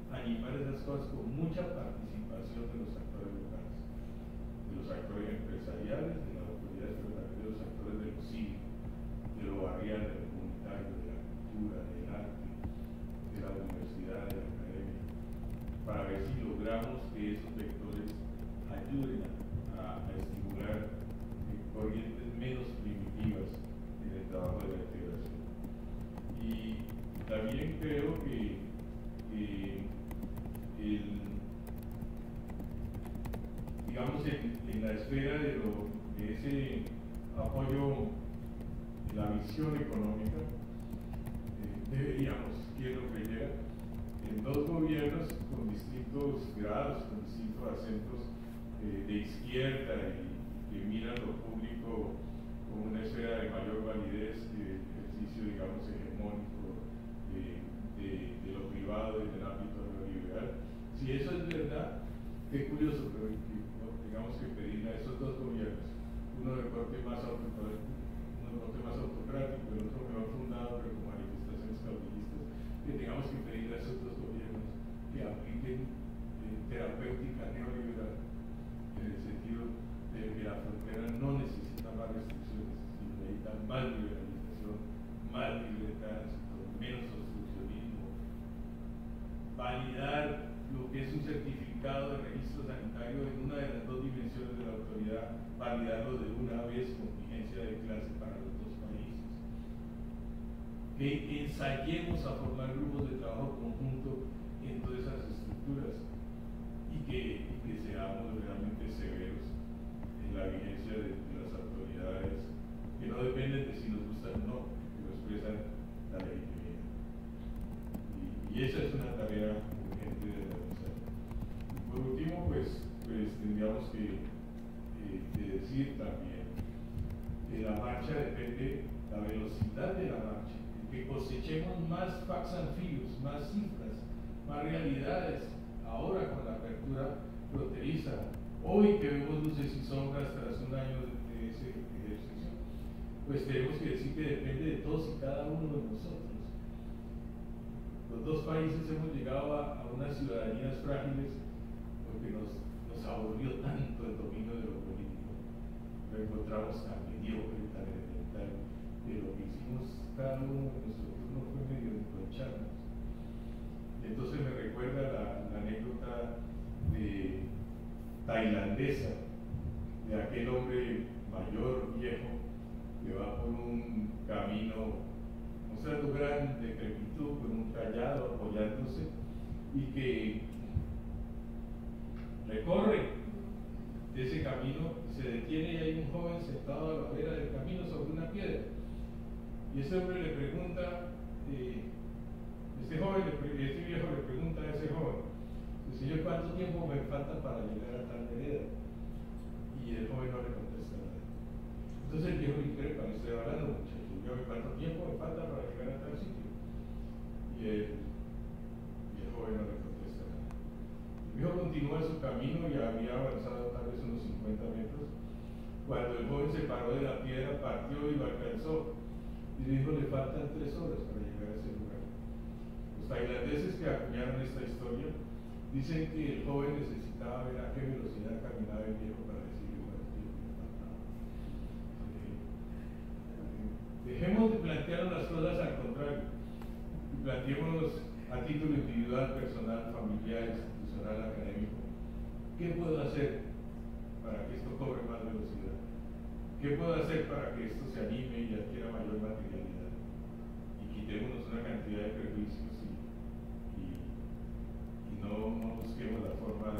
animar esas cosas con mucha participación de los actores locales, de los actores empresariales, de las autoridades federales, de los actores del cine, de lo barrial, de lo comunitario, de la cultura, del arte, de la universidad, de la academia, para ver si logramos que esos vectores ayuden a estimular corrientes menos primitivas en el trabajo de la integración. Y también creo que digamos en la esfera de ese apoyo, la visión económica, deberíamos, quiero creyera, en dos gobiernos con distintos grados, con distintos acentos de izquierda y que miran lo público como una esfera de mayor validez que ejercicio, digamos, hegemónico de lo privado y del ámbito neoliberal. Si eso es verdad, qué curioso, pero digamos que pedirle a esos dos gobiernos, uno de corte más autocrático, el otro mejor fundado, pero con manifestaciones caudillistas, que tengamos que pedirle a esos dos gobiernos que apliquen terapéutica neoliberal, en el sentido de que la frontera no necesita más restricciones, sino necesita más liberalización, más libre tránsito, menos obstruccionismo, validar lo que es un certificado de registro sanitario en una de las dos dimensiones de la autoridad, validarlo de una vez con vigencia de clase para los dos países. Que ensayemos a formar grupos de trabajo conjunto en todas esas estructuras y que seamos realmente severos en la vigencia de las autoridades, que no dependen de si nos gustan o no, que expresan la legitimidad. Y esa es una tarea urgente de realizar. Por último, pues tendríamos que decir también que la marcha depende, la velocidad de la marcha, que cosechemos más facts and figures, más cifras, más realidades, ahora con la apertura fronteriza, hoy que vemos luces y sombras tras un año de ese ejercicio, pues tenemos que decir que depende de todos y cada uno de nosotros. Los dos países hemos llegado a unas ciudadanías frágiles porque nos aburrió tanto el dominio de lo político. Lo encontramos tan mediocre, tan elemental, que lo que hicimos cada uno de nuestro turno fue medio enconcharnos. Entonces me recuerda la anécdota tailandesa de aquel hombre mayor, viejo, que va por un camino mostrando gran decrepitud con un callado apoyándose y que recorre ese camino, se detiene y hay un joven sentado a la vera del camino sobre una piedra y ese hombre le pregunta, este viejo le pregunta a ese joven, señor, ¿cuánto tiempo me falta para llegar a tal vereda? Y el joven no le contesta nada. Entonces el viejo le increpa, le estoy hablando, muchacho, ¿cuánto tiempo me falta para llegar a tal sitio? Y el joven no le contesta nada. El viejo continúa su camino y había avanzado tal vez unos 50 metros, cuando el joven se paró de la piedra, partió y lo alcanzó. Y le dijo, le faltan 3 horas para llegar a ese lugar. Los tailandeses que acuñaron esta historia dicen que el joven necesitaba ver a qué velocidad caminaba el viejo para decirle cuánto tiempo le faltaba. Dejemos de plantear las cosas al contrario. Planteémonos a título individual, personal, familiar, institucional, académico. ¿qué puedo hacer para que esto cobre más velocidad? ¿Qué puedo hacer para que esto se anime y adquiera mayor materialidad? Y quitémonos una cantidad de prejuicios y no busquemos la forma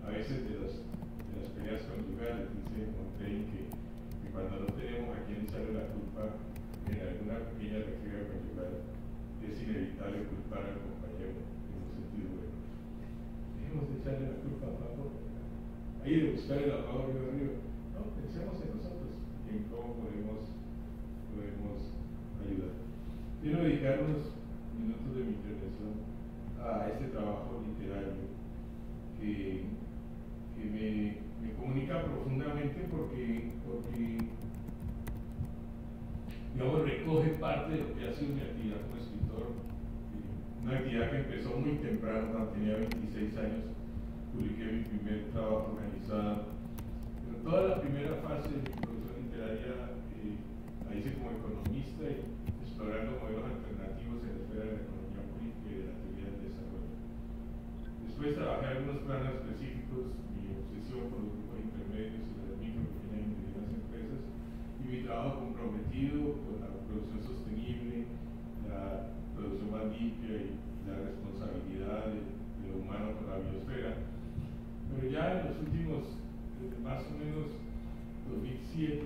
a veces de las peleas conyugales. Dice Montaigne que cuando no tenemos a quien echarle la culpa en alguna pequeña refriega conyugal, es inevitable culpar al compañero en un sentido bueno. Dejemos de echarle la culpa a favor, ahí de buscar el lavado río arriba. No, pensemos en nosotros y en cómo podemos ayudar. Quiero dedicar unos minutos de mi intervención a este trabajo literario que me comunica profundamente porque digamos, recoge parte de lo que ha sido mi actividad como escritor, una actividad que empezó muy temprano, cuando tenía 26 años, publiqué mi primer trabajo organizado, pero toda la primera fase de mi producción literaria la hice como economista y explorando modelos alternativos en la esfera de la economía política y de la teoría del desarrollo. Después trabajé algunos planos específicos, mi obsesión por los grupos intermedios y las micro, pequeñas y medianas empresas, y mi trabajo comprometido con la producción sostenible, la producción más limpia y la responsabilidad de lo humano con la biosfera. Pero ya en los últimos, desde más o menos 2007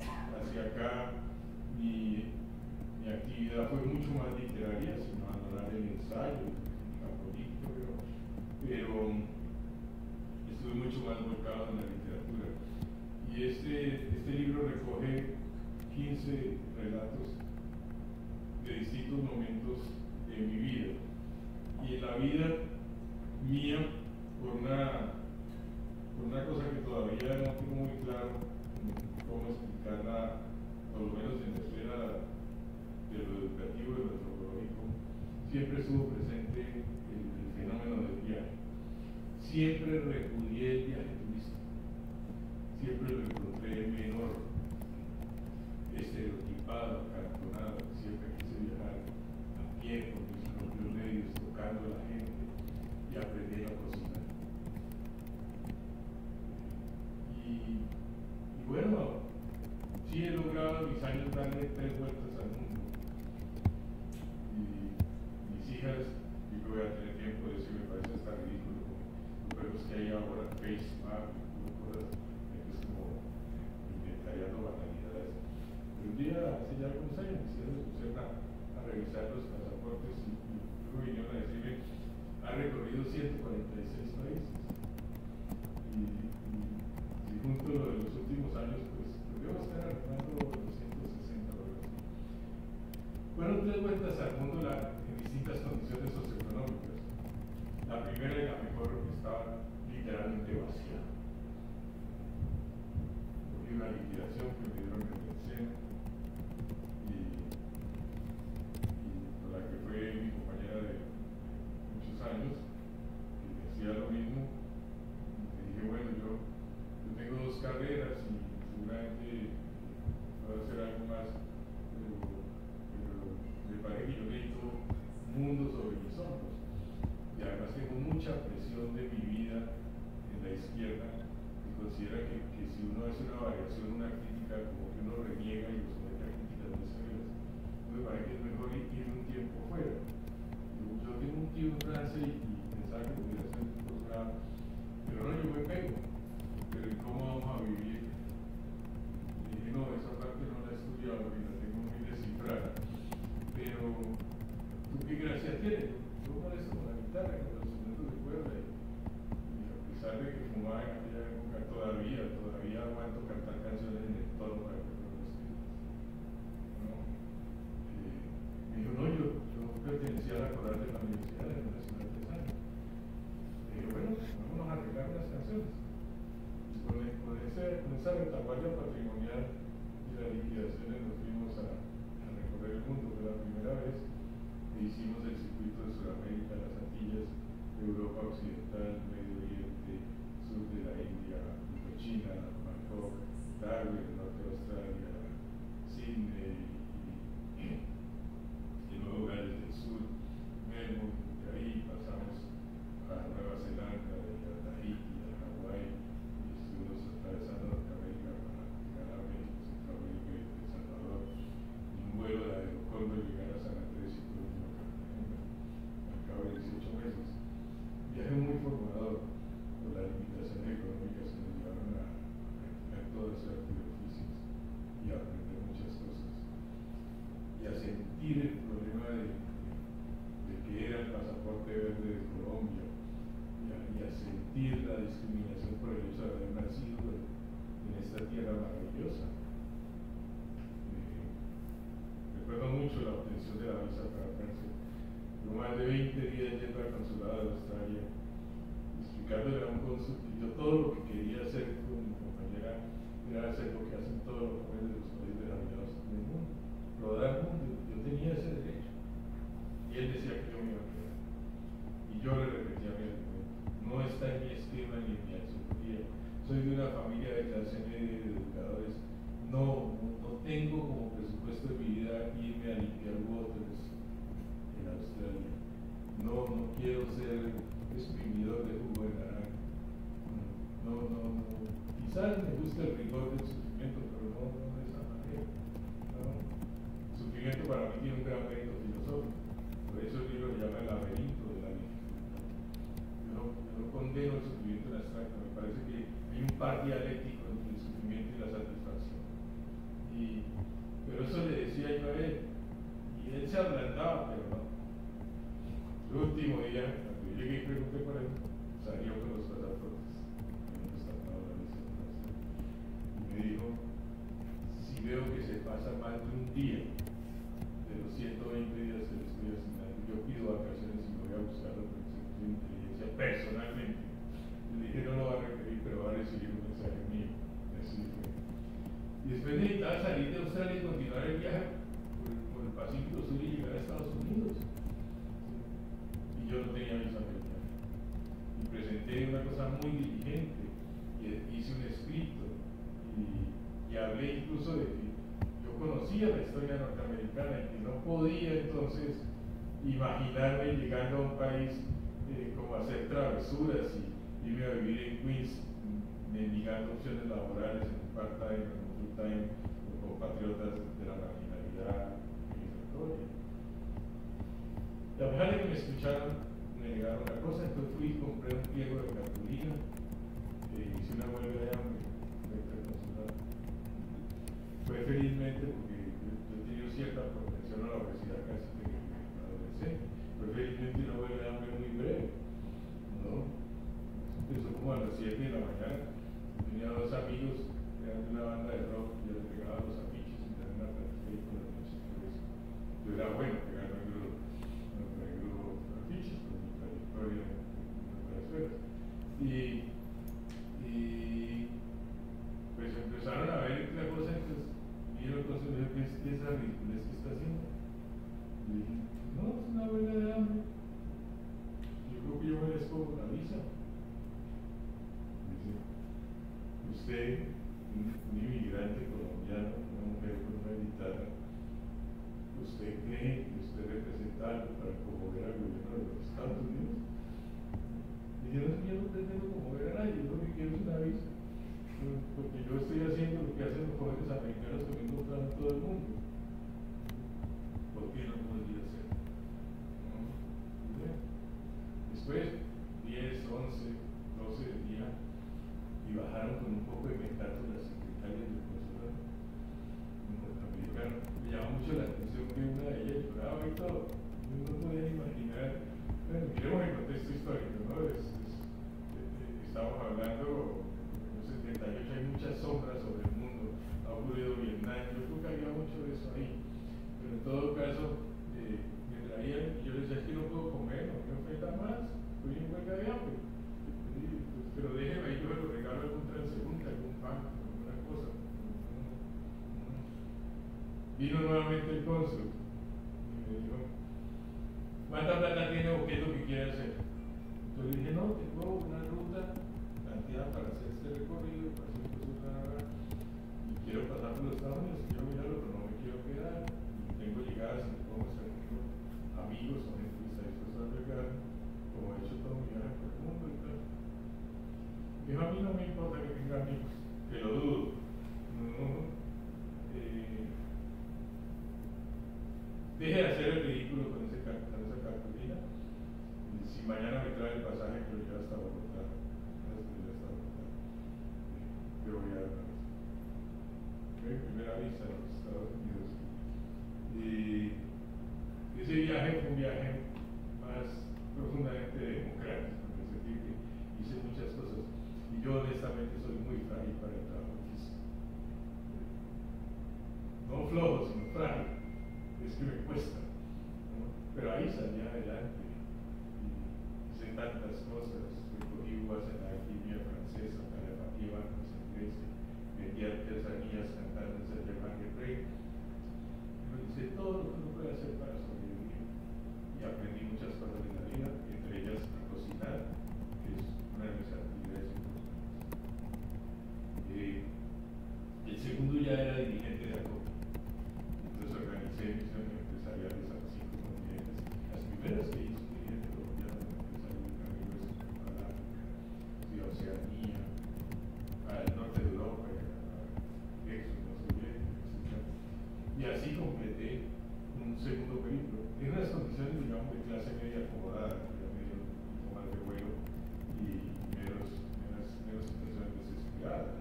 hacia acá, mi actividad fue mucho más literaria, sin abandonar el ensayo, la política, pero estuve mucho más volcado en la literatura. Y este libro recoge 15 relatos de distintos momentos de mi vida. Y en la vida mía, por una cosa que todavía no tengo muy claro cómo explicarla, por lo menos en la esfera de lo educativo, de lo antropológico, siempre estuvo presente el fenómeno del viaje. Siempre repudié el viaje turístico. Siempre lo encontré menor, estereotipado, acartonado. Siempre quise viajar a pie con mis propios medios, tocando a la gente y aprendiendo a cocinar. Y bueno, sí he logrado en mis años darle 3 vueltas al mundo. Y mis hijas, yo que voy a tener tiempo de decir, me parece hasta ridículo con los juegos que hay ahora, Facebook, cosas, es como inventariando banalidades. Pero un día, hace ya algunos años, mis hijas se pusieron a revisar los pasaportes y luego vinieron a decirme, ha recorrido 146 países. Y junto a lo de los últimos años, pues debo estar arreglando 260 dólares. Fueron 3 vueltas al mundo en distintas condiciones socioeconómicas. La primera y la mejor estaba literalmente vacía. Cogí una liquidación que me dieron en el seno y con la que fue mi compañera de muchos años, que me hacía lo mismo, le dije, bueno, yo tengo 2 carreras y seguramente puedo hacer algo más, pero me parece que yo necesito un mundo sobre mis hombros. Y además tengo mucha presión de mi vida en la izquierda, que considera que si uno hace una variación, una crítica, como que uno reniega y lo somete a críticas muy severas. Me parece que es mejor ir un tiempo fuera. Yo tengo un tío en Francia y pensaba que podría hacer un posgrado, pero no, yo me pego. Pero ¿y cómo vamos a vivir? Y dije, no, esa parte no la he estudiado y la tengo muy descifrada. Pero, ¿tú qué gracia tienes? Yo molesto con la guitarra, con los instrumentos de cuerda. Y a pesar de que fumaba en aquella época, todavía aguanto cantar canciones en el tono para que no lo escribas. ¿No? Me dijo, no, yo pertenecía a la coral de la Universidad de la Nacional de Santa. Le dije, bueno, vámonos a arreglar unas canciones. Con esa retaguardia patrimonial y las liquidaciones nos fuimos a recorrer el mundo. Fue la primera vez que hicimos el circuito de Sudamérica, las Antillas, Europa Occidental, Medio Oriente, sur de la India, China, Bangkok, Darwin, norte de Australia, Sydney y luego Gales del Sur, Melbourne, de ahí pasamos maravillosa. Recuerdo mucho la obtención de la visa para Francia. Yo más de 20 días yendo al consulado de Australia, explicándole a un cónsul que yo todo lo que quería hacer con mi compañera era hacer lo que hacen todos los jóvenes de los países desarrollados del mundo, rodar el mundo. Yo tenía ese derecho. Y él decía que yo me iba a quedar. Y yo le repetía a mi argumento: no está en mi esquema ni en mi asesoría. Soy de una familia de clase media de educadores. No tengo como presupuesto de mi vida irme a limpiar waters en Australia. No quiero ser exprimidor de jugo de naranja. No. Quizás me gusta el rigor del sufrimiento, pero no de esa manera. El sufrimiento para mí tiene un gran mérito filosófico. Por eso el libro se llama El laberinto de la dificultad. Yo no condeno el sufrimiento en abstracto. Me parece que hay un par dialéctico entre el sufrimiento y la satisfacción. Pero eso le decía yo a él. Y él se ablandaba, pero no. El último día, cuando yo llegué y pregunté por él, salió con los pasaportes. Y me dijo: si veo que se pasa más de un día de los 120 días que le estoy asignando, yo pido vacaciones y voy a buscarlo por el Centro de Inteligencia personalmente. Le dije: no lo va a requerir, pero va a recibir un mensaje mío. Así fue. Y después necesitaba salir de Australia y continuar el viaje por el Pacífico Sur y llegar a Estados Unidos. Y yo no tenía visa americana. Y presenté una cosa muy diligente, y hice un escrito, y hablé incluso de que yo conocía la historia norteamericana y que no podía entonces imaginarme llegando a un país como a hacer travesuras y irme a vivir en Queens, mendigando opciones laborales en un part-time, en un full-time, con compatriotas de la marginalidad migratoria. Y a pesar de que me escucharon, me negaron una cosa. Entonces fui y compré un pliego de cartulina, hice una huelga de hambre frente al consulado. Fue felizmente porque yo he tenido cierta propensión a la obesidad casi que adolescente. Fue felizmente una huelga de hambre muy breve, ¿no? Empezó como a las 7 de la mañana. Tenía dos amigos que eran de una banda de rock, y yo les pegaba los afiches y me daban una plática por la noche. Yo era bueno pegando afiches por mi trayectoria en Venezuela. Y pues empezaron a ver la cosa. Entonces vieron cosas y me dijeron: ¿qué es esa ridiculez que está haciendo? Y dije: no, es una huelga de hambre. Yo creo que yo merezco la visa. Dice: usted, un inmigrante colombiano, una mujer con una guitarra, ¿usted cree que usted representa algo para conmover al gobierno de los Estados Unidos? Y yo no pretendo conmover a nadie, yo lo que quiero es una visa, porque yo estoy haciendo lo que hacen los jóvenes americanos que me encuentran en todo el mundo. ¿Por qué no podría ser? Después, 10, 11, 12 del día, y bajaron con un poco de mecato las secretarias del consulado americano. Me llamó mucho la atención que una de ellas lloraba y todo. No podía imaginar. Bueno, miremos el contexto histórico, ¿no? Estamos hablando, en los 78 hay muchas sombras sobre el mundo. Ha ocurrido Vietnam, yo creo que había mucho de eso ahí. Pero en todo caso, me traían, y yo les decía: es que no puedo comer, no me ofenda más, estoy en huelga de hambre. Pero déjeme, yo me lo regalo algún transeúnte, algún pan, alguna cosa. Vino nuevamente el cónsul y me dijo: ¿cuánta plata tiene o qué es lo que quiere hacer? Entonces dije: no, tengo una ruta planteada para hacer este recorrido, para hacer y quiero pasar por los Estados Unidos. Quiero mirarlo, pero no me quiero quedar. Y tengo llegadas y puedo hacer amigos o gente que está dispuesta a llegar, como he hecho todo mi viaje por el mundo y tal. Dijo: a mí no me importa que tenga amigos, que lo dudo. Deje de hacer el ridículo con esa cartulina. Si mañana me trae el pasaje, pero ya está Bogotá. Yo voy a dar mi primera visa a los Estados Unidos. Y ese viaje fue un viaje más profundamente democrático, en el sentido que hice muchas cosas. Y yo honestamente soy muy frágil para el trabajo físico. hice tantas cosas, recogí uvas en la alquimia francesa, calafatía bancos en Grecia, vendí artesanías cantando en San Germán del Rey. Pero hice todo lo que uno puede hacer para sobrevivir y aprendí muchas cosas de la vida, entre ellas a cocinar, que es una de mis actividades importantes. El segundo ya era dirigente de ACOP, entonces organicé misiones empresariales a los 5 continentes. Las primeras que hice un dirigente colombiano de empresario de carne y hueso a la África, de Oceanía, al norte de Europa, a Éxodo, soviético, etc. Y así completé un segundo periplo, en unas condiciones, digamos, de clase media acomodada, ya medio más de vuelo y menos situaciones desesperadas.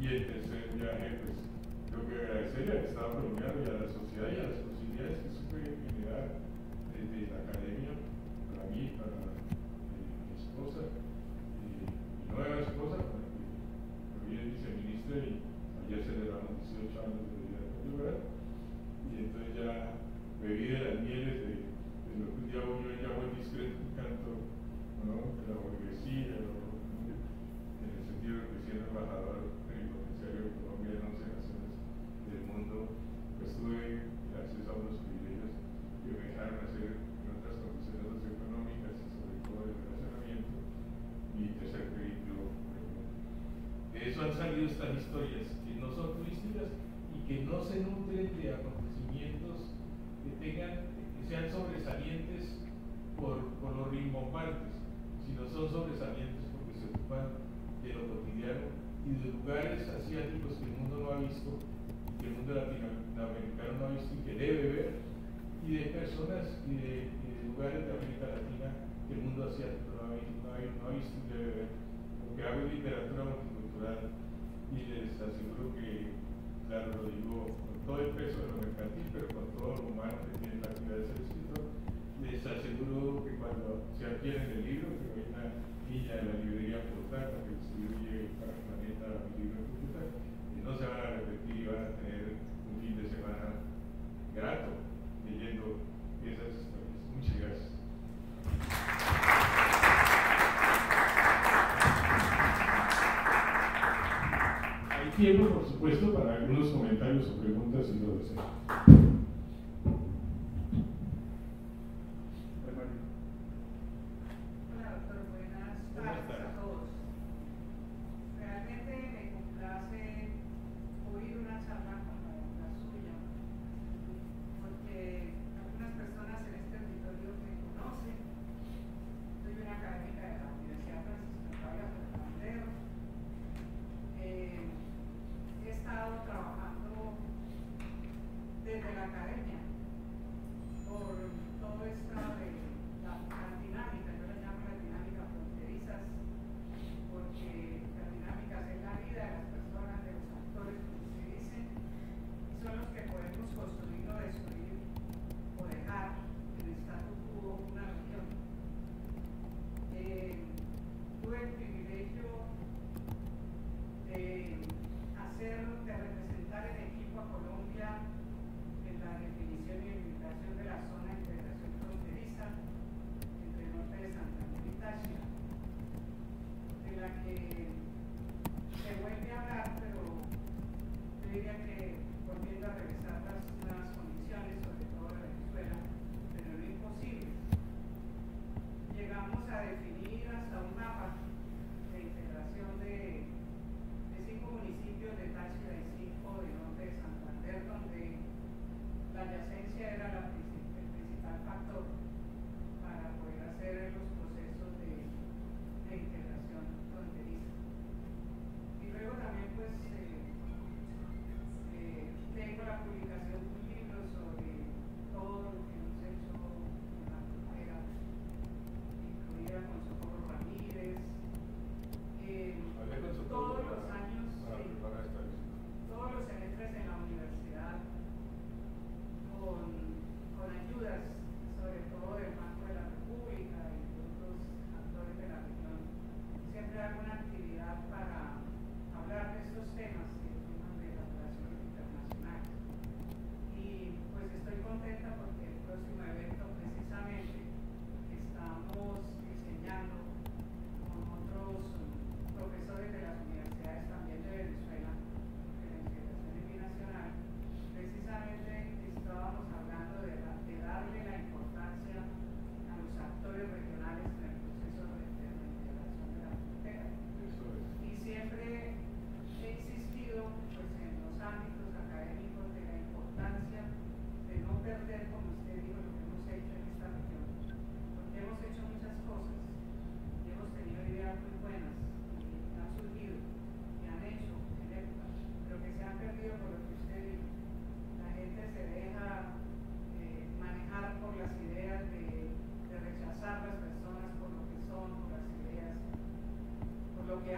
Y el tercer viaje, pues, tengo que agradecerle al Estado colombiano y a la sociedad y a las posibilidades que supe generar desde la academia, para mí, para mi esposa, mi nueva esposa, con la que hoy es viceministra y ayer celebramos 18 años de vida conyugal, y entonces ya bebí de las mieles de lo que un día yo llamo el discreto encanto, ¿no?, de la burguesía, en el sentido de que siendo embajador de Colombia en 11 naciones del mundo, pues tuve acceso a unos privilegios que me dejaron hacer en otras condiciones socioeconómicas y sobre todo de relacionamiento mi tercer periplo. De eso han salido estas historias que no son turísticas y que no se nutren de acontecimientos que sean sobresalientes por lo rimbombantes, sino son sobresalientes porque se ocupan de lo cotidiano y de lugares asiáticos que el mundo no ha visto, que el mundo latinoamericano no ha visto y que debe ver, y de personas y de lugares de América Latina que el mundo asiático no ha visto y debe ver, porque hago literatura multicultural y les aseguro que, claro, lo digo con todo el peso de lo mercantil, pero con todo lo humano que tiene la actividad de ser escritor, les aseguro que cuando se adquieren el libro, que hoy una niña de la librería Portal, que distribuye para el planeta mi libro en Cúcuta, no se van a repetir y van a tener un fin de semana grato leyendo esas historias. Muchas gracias. Hay tiempo, por supuesto, para algunos comentarios o preguntas si lo desean.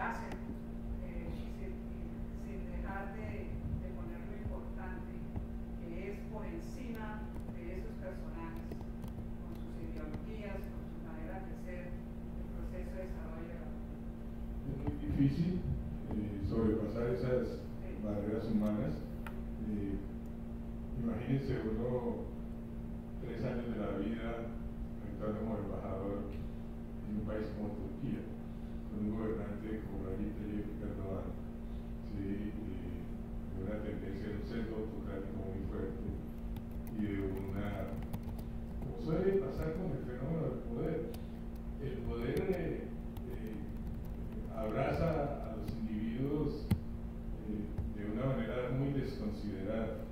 hacen, sin dejar de poner lo importante que es por encima de esos personajes, con sus ideologías, con sus maneras de ser, el proceso de desarrollo de la cultura. Es muy difícil sobrepasar esas barreras humanas. Imagínense uno 3 años de la vida actuando como embajador en un país como Turquía, con un gobernante como Recep Tayyip Erdogan, ¿sí? De una tendencia de un centro autocrático muy fuerte y de una, como suele pasar con el fenómeno del poder, el poder abraza a los individuos de una manera muy desconsiderada.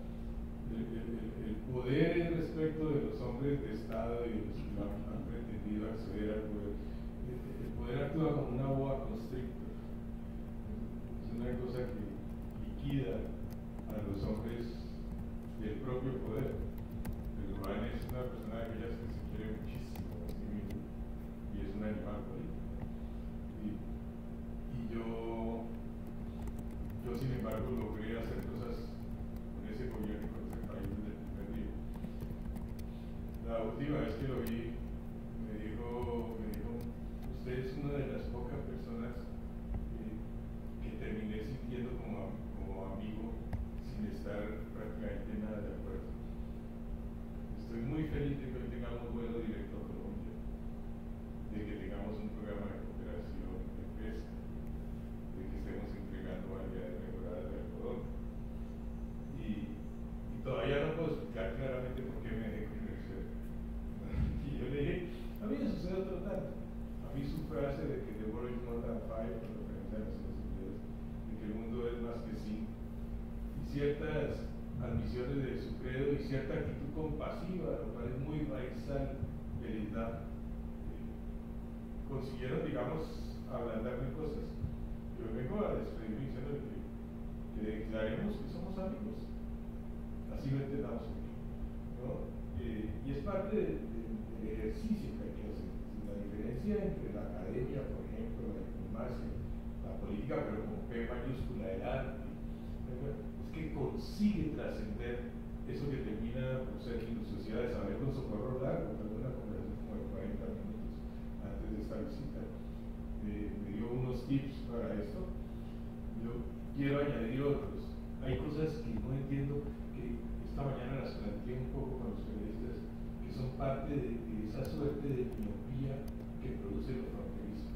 El poder respecto de los hombres de Estado y los que han pretendido acceder al poder, el poder actúa como una boa constrictor. Es una cosa que liquida a los hombres del propio poder. Erdogan es una persona de aquellas que se quiere muchísimo a sí mismo y es un animal político. Y yo sin embargo logré hacer cosas con ese gobierno y con ese país desde el primer día. La última vez que lo vi me dijo, usted es una de las pocas personas que terminé sintiendo como amigo sin estar prácticamente nada de acuerdo. Estoy muy feliz de que hoy tengamos vuelo directo a Colombia, de que tengamos un programa de cooperación de pesca, de que estemos entregando variedades mejoradas de algodón. Y todavía no puedo explicar claramente por qué me dejé convencer. Y yo le dije, a mí me sucede otro tanto. A mí su frase de que the world is more than 5, con referencia a las Naciones Unidas, de que el mundo es más que 5, y ciertas ambiciones de su credo y cierta actitud compasiva, lo cual es muy raizal del Islam, consiguieron, digamos, ablandarme cosas. Yo vengo a despedirme diciendo que declaremos que somos amigos, así lo entendamos aquí, ¿no? Y es parte del ejercicio que hay que hacer. La diferencia entre la academia, por ejemplo, la diplomacia, la política, pero con P mayúscula, el arte, es que consigue trascender eso que termina por ser minuciosidades. A ver, con Socorro Largo, tuve una conversación como de 40 minutos antes de esta visita, me dio unos tips para esto. Yo quiero añadir otros. Hay cosas que no entiendo, que esta mañana las planteé un poco con los periodistas, que son parte de esa suerte de miopía que produce lo fronterizo.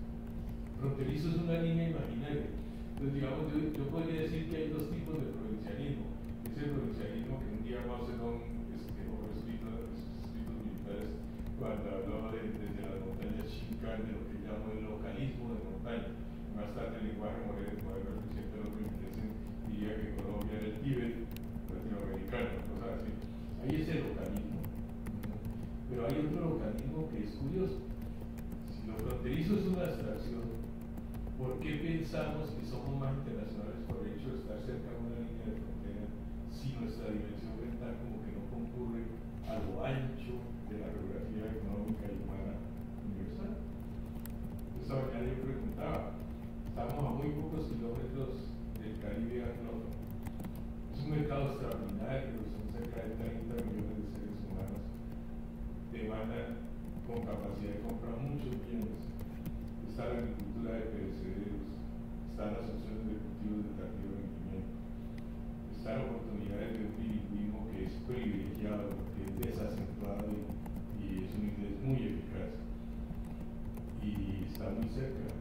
Fronterizo es una línea imaginaria. Entonces, digamos, yo podría decir que hay 2 tipos de provincialismo. Es el provincialismo que un día Mao Zedong escribió escritos militares cuando habló desde las montañas Shinkan, de lo que llamo el localismo de montaña. Más tarde el lenguaje moderno, el presidente estadounidense diría que Colombia era el Tíbet latinoamericano, cosas así. Ahí es el localismo. Pero hay otro localismo que es curioso. Si lo fronterizo es una abstracción, ¿por qué pensamos que somos más internacionales por el hecho de estar cerca de una línea de frontera si nuestra dimensión mental como que no concurre a lo ancho de la geografía económica y humana universal? Esta mañana yo preguntaba, estamos a muy pocos kilómetros del Caribe anglófono. Es un mercado extraordinario, son cerca de 30 millones de seres humanos, demandan con capacidad de compra muchos bienes. Está la agricultura de perecederos, están las opciones de cultivos de tardío rendimiento, están oportunidades de un bilingüismo que es privilegiado, que es desacentuado y es un inglés muy eficaz. Y está muy cerca,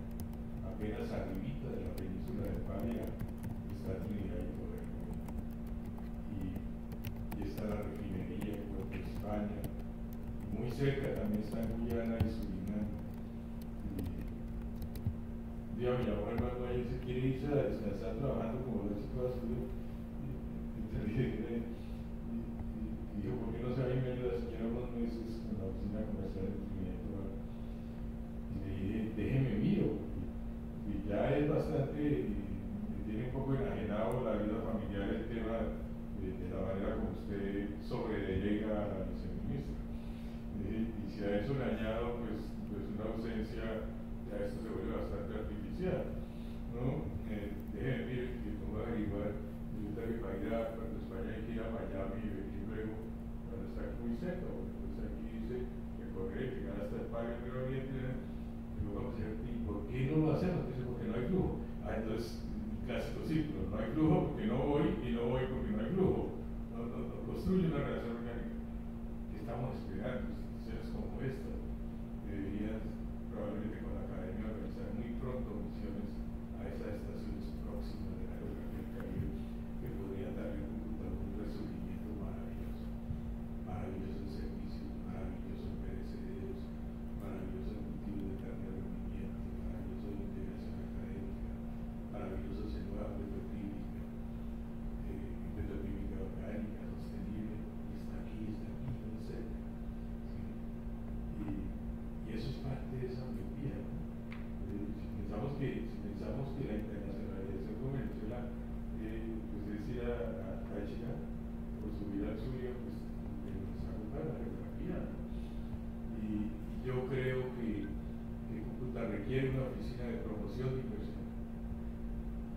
apenas arribita de la península de Paria, está Trinidad y Tobago. Y está la refinería en Puerto España. Muy cerca también está Guyana y Surinam. Mi abuelo hermano ahí se quiere irse a descansar trabajando como lo hace toda su vida. Y dijo, ¿por qué no se va a ir siquiera unos meses con la oficina comercial de Trinidad y Tobago? Y le dije, déjeme miro, porque ya es bastante, me tiene un poco enajenado la vida familiar el tema de la manera como usted sobredelega a la viceministra. Y si a eso le añado pues una ausencia, ya esto se vuelve bastante artificial, ¿no? es mi clásico ciclo, no hay flujo porque no voy y no voy porque no hay flujo. No construye una relación orgánica que estamos esperando. Instituciones como esta deberían probablemente con la academia organizar muy pronto misiones a esas estaciones próximas de la geografía del Caribe que podrían darle un resurgimiento maravilloso, maravilloso en servicios, maravilloso en perecederos, maravilloso en cultivo de carne de rendimiento, maravilloso en integración académica, maravilloso en nueva petroquímica, petroquímica orgánica, sostenible, y está aquí, muy cerca. ¿Sí? Y eso es parte de esa miopía, ¿no? Si pensamos que la internacionalización con Venezuela pues es ir a Táchira por subir al Zulia, pues nos agota la geografía, ¿no? Y yo creo que Cúcuta requiere una oficina de promoción de inversión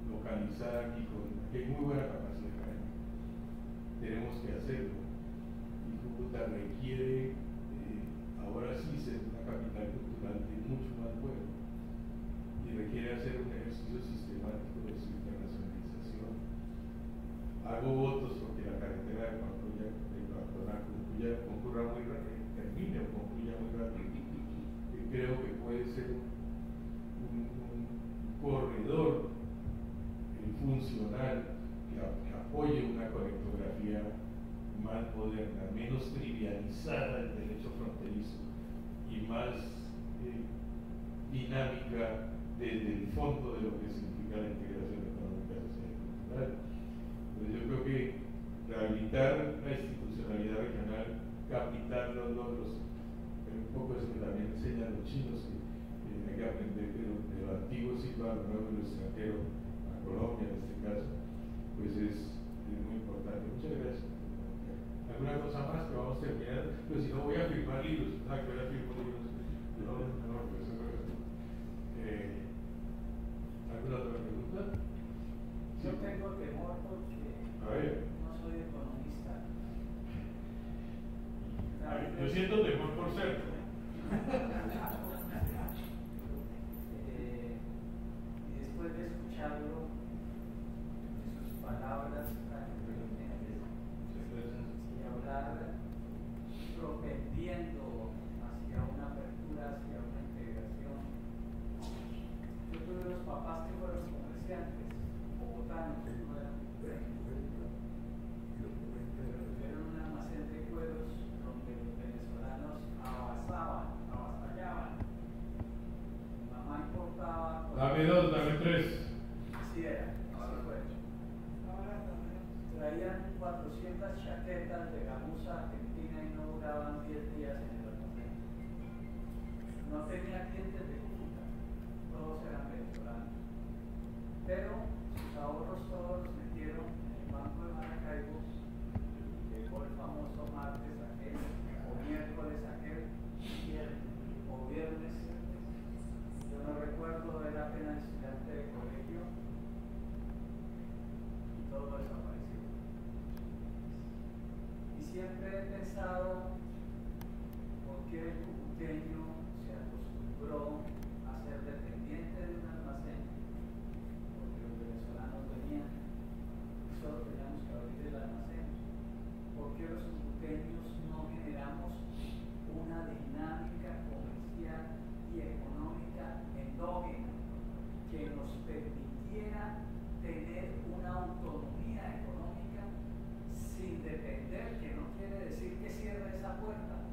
localizada aquí que hay muy buena capacidad académica. Tenemos que hacerlo. Y Cúcuta requiere ahora sí ser una capital cultural de mucho más bueno y requiere hacer un ejercicio sistemático de su internacionalización. Hago votos porque la carretera de Pamplonia concurra muy rápido, termine o concluya muy rápido. Creo que puede ser un corredor funcional que apoye una conectografía más moderna, menos trivializada del derecho fronterizo y más dinámica desde el fondo de lo que significa la integración económica, social y cultural. Entonces yo creo que rehabilitar la institucionalidad regional, capital los logros, un poco eso que también enseñan los chinos, que hay que aprender de lo antiguo sitio a lo nuevo y lo extranjero, a Colombia en este caso, pues es muy importante. Muchas gracias. ¿Alguna cosa más que vamos a terminar? Pero si no voy a firmar libros, ¿sabes que voy a firmar libros? No, pues eso no es. ¿Alguna otra pregunta? Yo tengo temor porque no soy economista. Yo siento temor por ser. Y después de escucharlo, de sus palabras tan inteligentes, y hablar propendiendo hacia una apertura, hacia una integración. Yo tuve unos papás que fueron comerciantes, bogotanos, no eran pero tuvieron un almacén de cueros donde los venezolanos avasallaban. Mi mamá importaba. Dame 2, dame 3. Así era, así fue. Traían 400 chaquetas de gamuza argentina y no duraban 10 días en el almacén. No tenía clientes de Cúcuta, todos eran venezolanos. Pero sus ahorros todos los metieron en el banco de Maracaibo. Llegó el famoso martes aquel, o miércoles aquel, o viernes. Yo no recuerdo, era apenas estudiante de colegio y todo desapareció. Y siempre he pensado por qué el cucuteño se acostumbró a ser dependiente de un almacén, porque los venezolanos venían y solo teníamos que abrir el almacén. ¿Por qué los cucuteños no generamos una dinámica comercial y económica endógena que nos permitiera tener una autonomía económica sin depender, que no quiere decir que cierre esa puerta,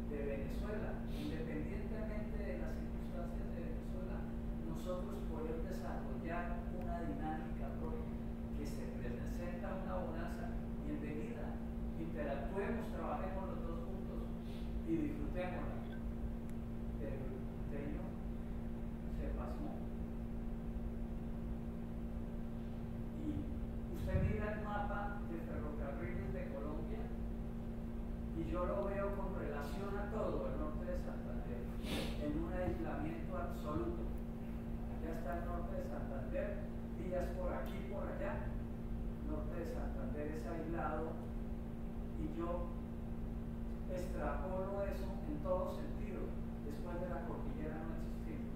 de Venezuela, independientemente de las circunstancias de Venezuela, nosotros poder desarrollar una dinámica propia, que se presenta una bonanza bienvenida, interactuemos, trabajemos los dos juntos y disfrutémosla. Pero el cucuteño se pasmó. Y usted mira el mapa de ferrocarriles de Colombia y yo lo veo con relación a todo el norte de Santander en un aislamiento absoluto. Allá está el norte de Santander, vías por aquí, por allá. El norte de Santander es aislado y yo extrapolo eso en todo sentido. Después de la cordillera no existimos.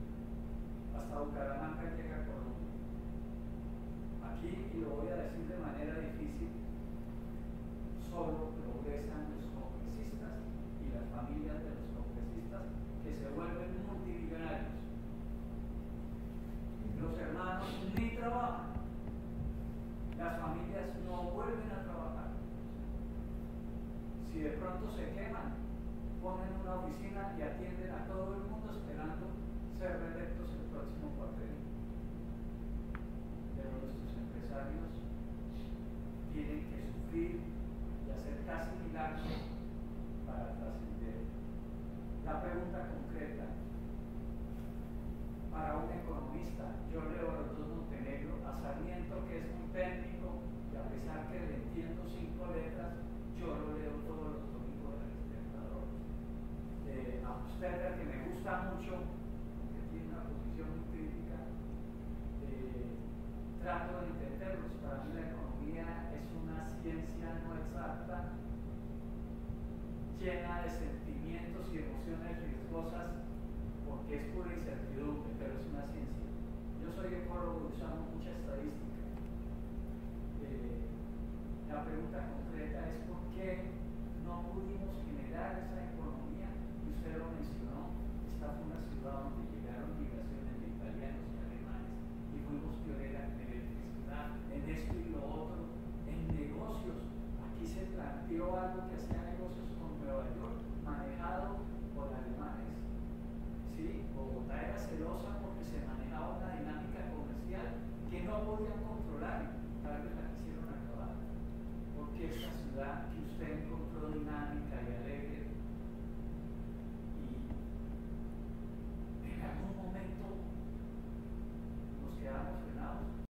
Hasta Bucaramanga llega a Colombia. oficina y atienden a todo el mundo esperando ser reelectos el próximo cuatrenio. Pero nuestros empresarios tienen que sufrir y hacer casi milagros para trascender. La pregunta concreta, para un economista, yo leo a los dos Montenegro, a Sarmiento, que es un técnico, y a pesar que le entiendo 5 letras, yo lo leo todos los domingos del Espectador. A usted, que me gusta mucho, que tiene una posición muy crítica, trato de entenderlos. Para mí la economía es una ciencia no exacta, llena de sentimientos y emociones riesgosas, porque es pura incertidumbre, pero es una ciencia. Yo soy ecólogo y usamos mucha estadística. La pregunta concreta es por qué no pudimos generar esa economía, y usted lo mencionó. Esta fue una ciudad donde llegaron migraciones de italianos y alemanes y fuimos pioneras en electricidad, en esto y lo otro, en negocios. Aquí se planteó algo que hacía negocios con Nueva York, manejado por alemanes. ¿Sí? Bogotá era celosa porque se manejaba una dinámica comercial que no podían controlar.